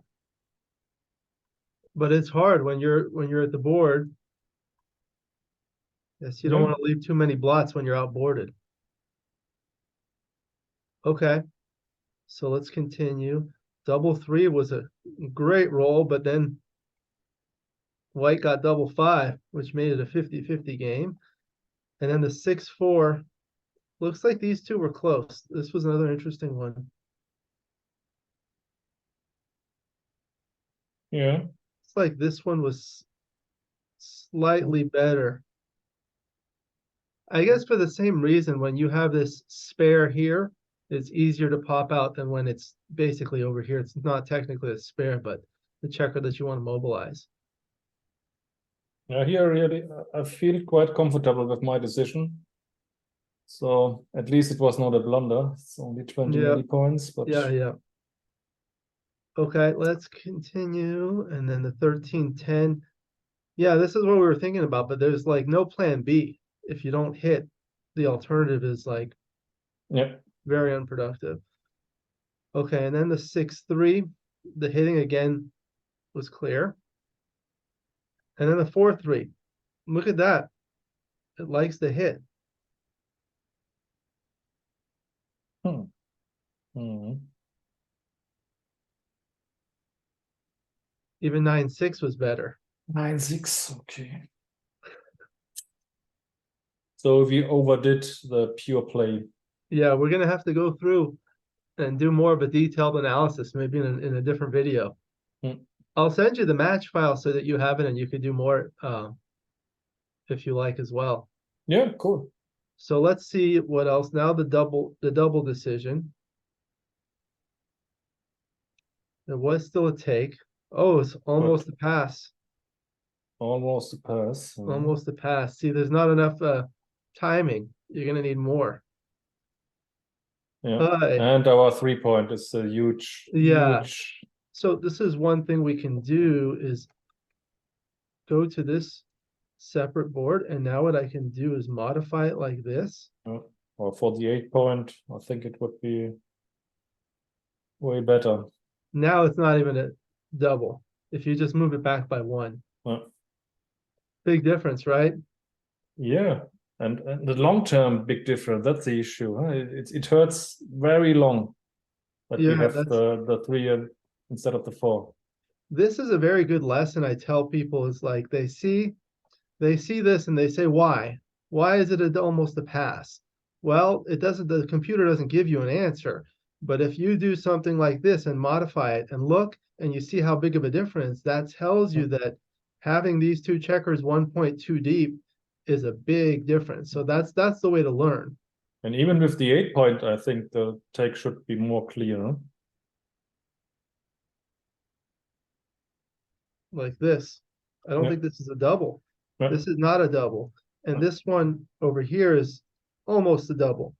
But it's hard when you're at the board. Yes, you don't want to leave too many blots when you're outboarded. Okay, so let's continue. Double 3 was a great roll, but then white got double 5, which made it a 50-50 game. And then the 6-4, looks like these two were close. This was another interesting one. Yeah. It's like this one was slightly better. I guess for the same reason, when you have this spare here, it's easier to pop out than when it's basically over here. It's not technically a spare, but the checker that you want to mobilize. Yeah, here really, I feel quite comfortable with my decision. So at least it was not a blunder. It's only 20 points, but yeah. Okay, let's continue. And then the 13-10. Yeah, this is what we were thinking about, but there's like no plan B. If you don't hit, the alternative is like very unproductive. Okay, and then the 6-3, the hitting again was clear. And then the 4-3, look at that. It likes the hit. Even 9-6 was better. 9-6, okay. So if you overdid the pure play. Yeah, we're gonna have to go through and do more of a detailed analysis, maybe in a different video. I'll send you the match file so that you have it and you could do more if you like as well. Yeah, cool. So let's see what else. Now the double decision. There was still a take. Oh, it's almost a pass. Almost a pass. Almost a pass. See, there's not enough timing. You're gonna need more. Yeah, and our 3-point is a huge. So this is one thing we can do is go to this separate board, and now what I can do is modify it like this. Or for the 8-point, I think it would be way better. Now it's not even a double. If you just move it back by 1. Big difference, right? Yeah, and the long-term big difference, that's the issue. Huh? It hurts very long that we have the 3 instead of the 4. This is a very good lesson I tell people is like they see this and they say, why? Why is it almost a pass? Well, the computer doesn't give you an answer. But if you do something like this and modify it and look and you see how big of a difference, that tells you that having these two checkers 1.2 deep is a big difference. So that's the way to learn. And even with the 8-point, I think the take should be more clear. Like this. I don't think this is a double. This is not a double. And this one over here is almost a double.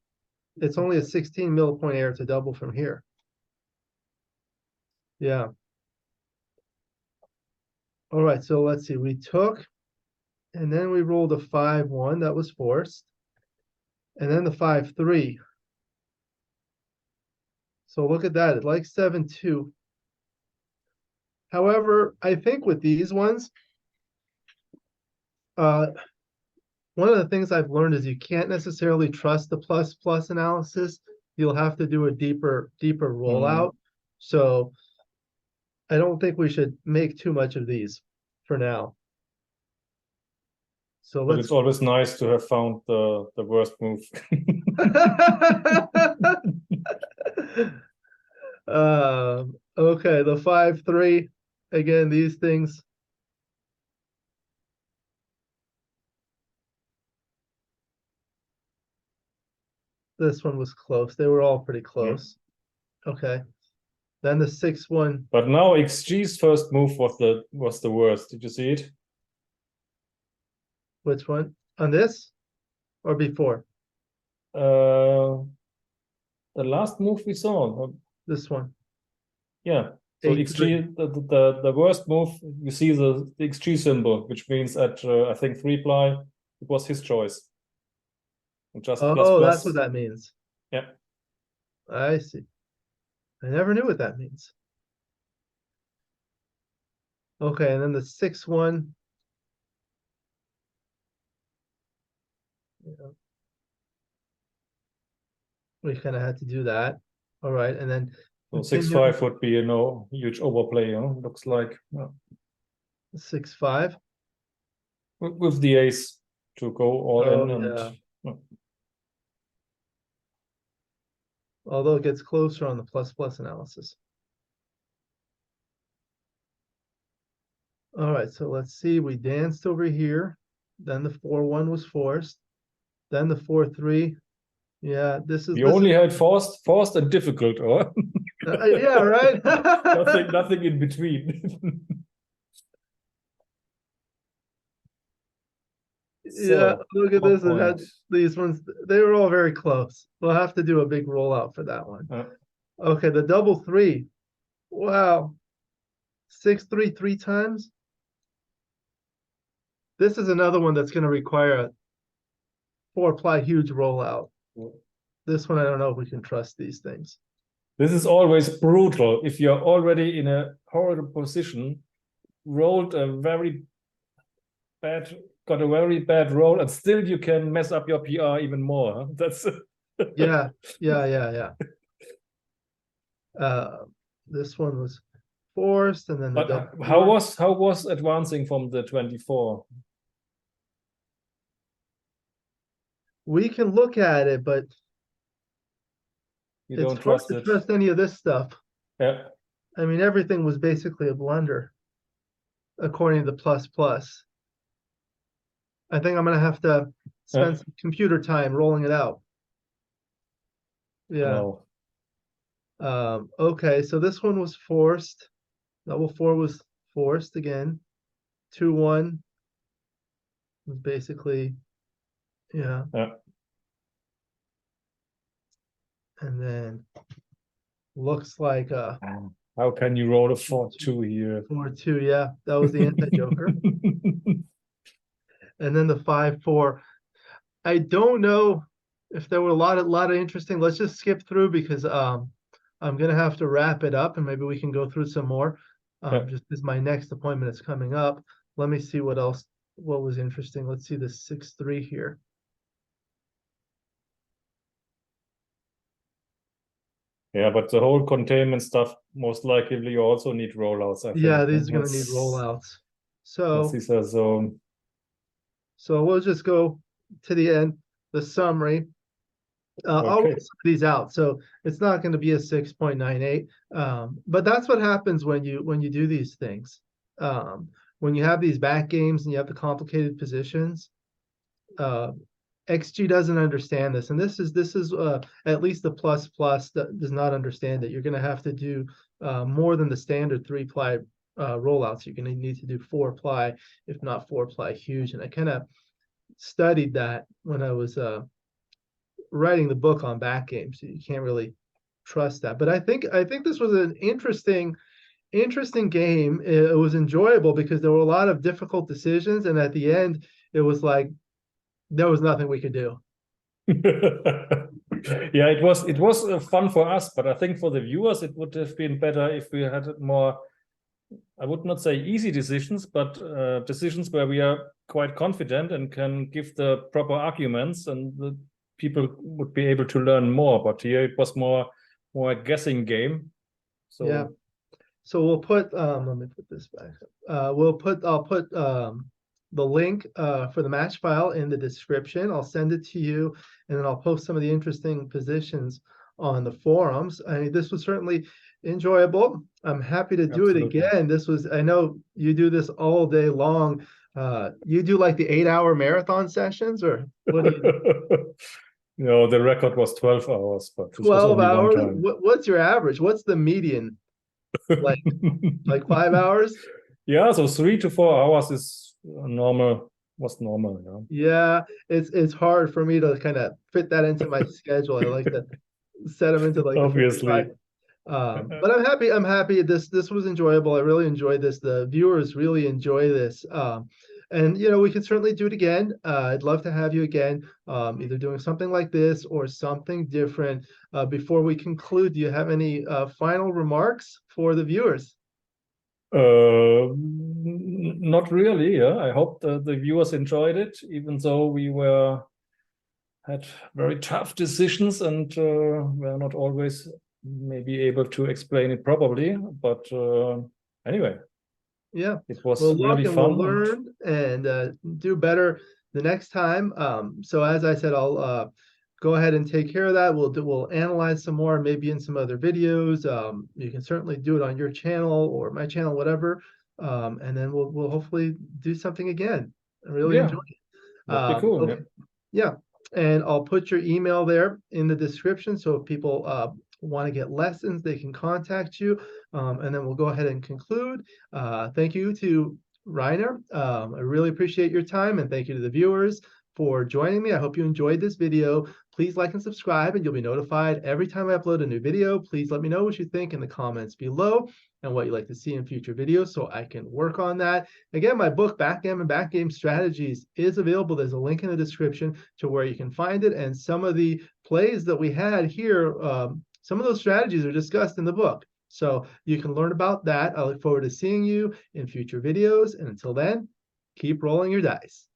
It's only a 16 millipoint error to double from here. Yeah. All right, so let's see. We took, and then we rolled a 5-1. That was forced. And then the 5-3. So look at that. It likes 7-2. However, I think with these ones, one of the things I've learned is you can't necessarily trust the plus analysis. You'll have to do a deeper rollout. So I don't think we should make too much of these for now. So but it's always nice to have found the worst move. Okay, the 5-3. Again, these things. This one was close. They were all pretty close. Okay. Then the 6-1. But now XG's first move was the worst. Did you see it? Which one? On this or before? The last move we saw. This one. Yeah. So XG, the worst move, you see the XG symbol, which means at I think 3-ply, it was his choice. And just Oh, that's what that means. Yeah. I see. I never knew what that means. Okay, and then the 6-1. Yeah. We kind of had to do that. All right, and then so 6-5 would be, huge overplay, looks like. 6-5 with the ace to go all in and yeah. Although it gets closer on the plus analysis. All right, so let's see. We danced over here. Then the 4-1 was forced. Then the 4-3. Yeah, this is. You only had forced and difficult, or? Yeah, right. nothing in between. Yeah, look at this. It had these ones. They were all very close. We'll have to do a big rollout for that one. Okay, the double 3. Wow. 6-3 3 times. This is another one that's going to require a 4-ply huge rollout. This one, I don't know if we can trust these things. This is always brutal. If you're already in a horrible position, rolled a very bad, got a very bad roll, and still you can mess up your PR even more. Huh? That's yeah. This one was forced, and then the how was advancing from the 24? We can look at it, but you don't trust it. Trust any of this stuff. Yeah. I mean, everything was basically a blunder, according to the plus. I think I'm gonna have to spend some computer time rolling it out. Yeah. Oh. Okay, so this one was forced. Double 4 was forced again. 2-1 was basically, yeah. And then looks like how can you roll a 4-2 here? 4-2, yeah. That was the anti-joker. And then the 5-4. I don't know if there were a lot of interesting. Let's just skip through because I'm gonna have to wrap it up, and maybe we can go through some more. Just because my next appointment is coming up. Let me see what was interesting. Let's see the 6-3 here. Yeah, but the whole containment stuff, most likely you also need rollouts, I think. Yeah, these are going to need rollouts. So this is a zone. So we'll just go to the end, the summary. I'll roll some of these out. So it's not going to be a 6.98. But that's what happens when you do these things. When you have these back games and you have the complicated positions, XG doesn't understand this, and this is at least the plus that does not understand it. You're going to have to do more than the standard 3-ply rollouts. You're going to need to do 4-ply, if not 4-ply huge. And I kind of studied that when I was writing the book on back games. So you can't really trust that. But I think this was an interesting game. It was enjoyable because there were a lot of difficult decisions, and at the end, it was like there was nothing we could do. Yeah, it was fun for us, but I think for the viewers it would have been better if we had more, I would not say easy decisions, but decisions where we are quite confident and can give the proper arguments, and the people would be able to learn more. But here it was more a guessing game. So yeah. So we'll put let me put this back up. I'll put the link for the match file in the description. I'll send it to you, and then I'll post some of the interesting positions on the forums. I mean, this was certainly enjoyable. I'm happy to do it again. I know you do this all day long. You do like the 8-hour marathon sessions, or what do you do? No, the record was 12 hours, but 12 hours. What's your average? What's the median? Like 5 hours? Yeah, so 3 to 4 hours is normal was normal. You know? Yeah, it's hard for me to kind of fit that into my schedule. I like to set them into like the 55. Obviously. But I'm happy. I'm happy. This was enjoyable. I really enjoyed this. The viewers really enjoy this. And you know, we can certainly do it again. I'd love to have you again, either doing something like this or something different. Before we conclude, do you have any final remarks for the viewers? Not really. Yeah, I hope the viewers enjoyed it, even though we had very tough decisions and were not always maybe able to explain it properly. But anyway, Yeah, it was we'll look really and we'll fun. learn and do better the next time. So as I said, I'll go ahead and take care of that. We'll analyze some more, maybe in some other videos. You can certainly do it on your channel or my channel, whatever. And then we'll hopefully do something again. I really enjoy Yeah, it. would be cool. Okay. Yeah, and I'll put your email there in the description. So if people want to get lessons, they can contact you. And then we'll go ahead and conclude. Thank you to Rainer. I really appreciate your time, and thank you to the viewers for joining me. I hope you enjoyed this video. Please like and subscribe, and you'll be notified every time I upload a new video. Please let me know what you think in the comments below and what you'd like to see in future videos so I can work on that. Again, my book, Backgammon Backgame Strategies, is available. There's a link in the description to where you can find it. And some of the plays that we had here, some of those strategies are discussed in the book. So you can learn about that. I look forward to seeing you in future videos. And until then, keep rolling your dice.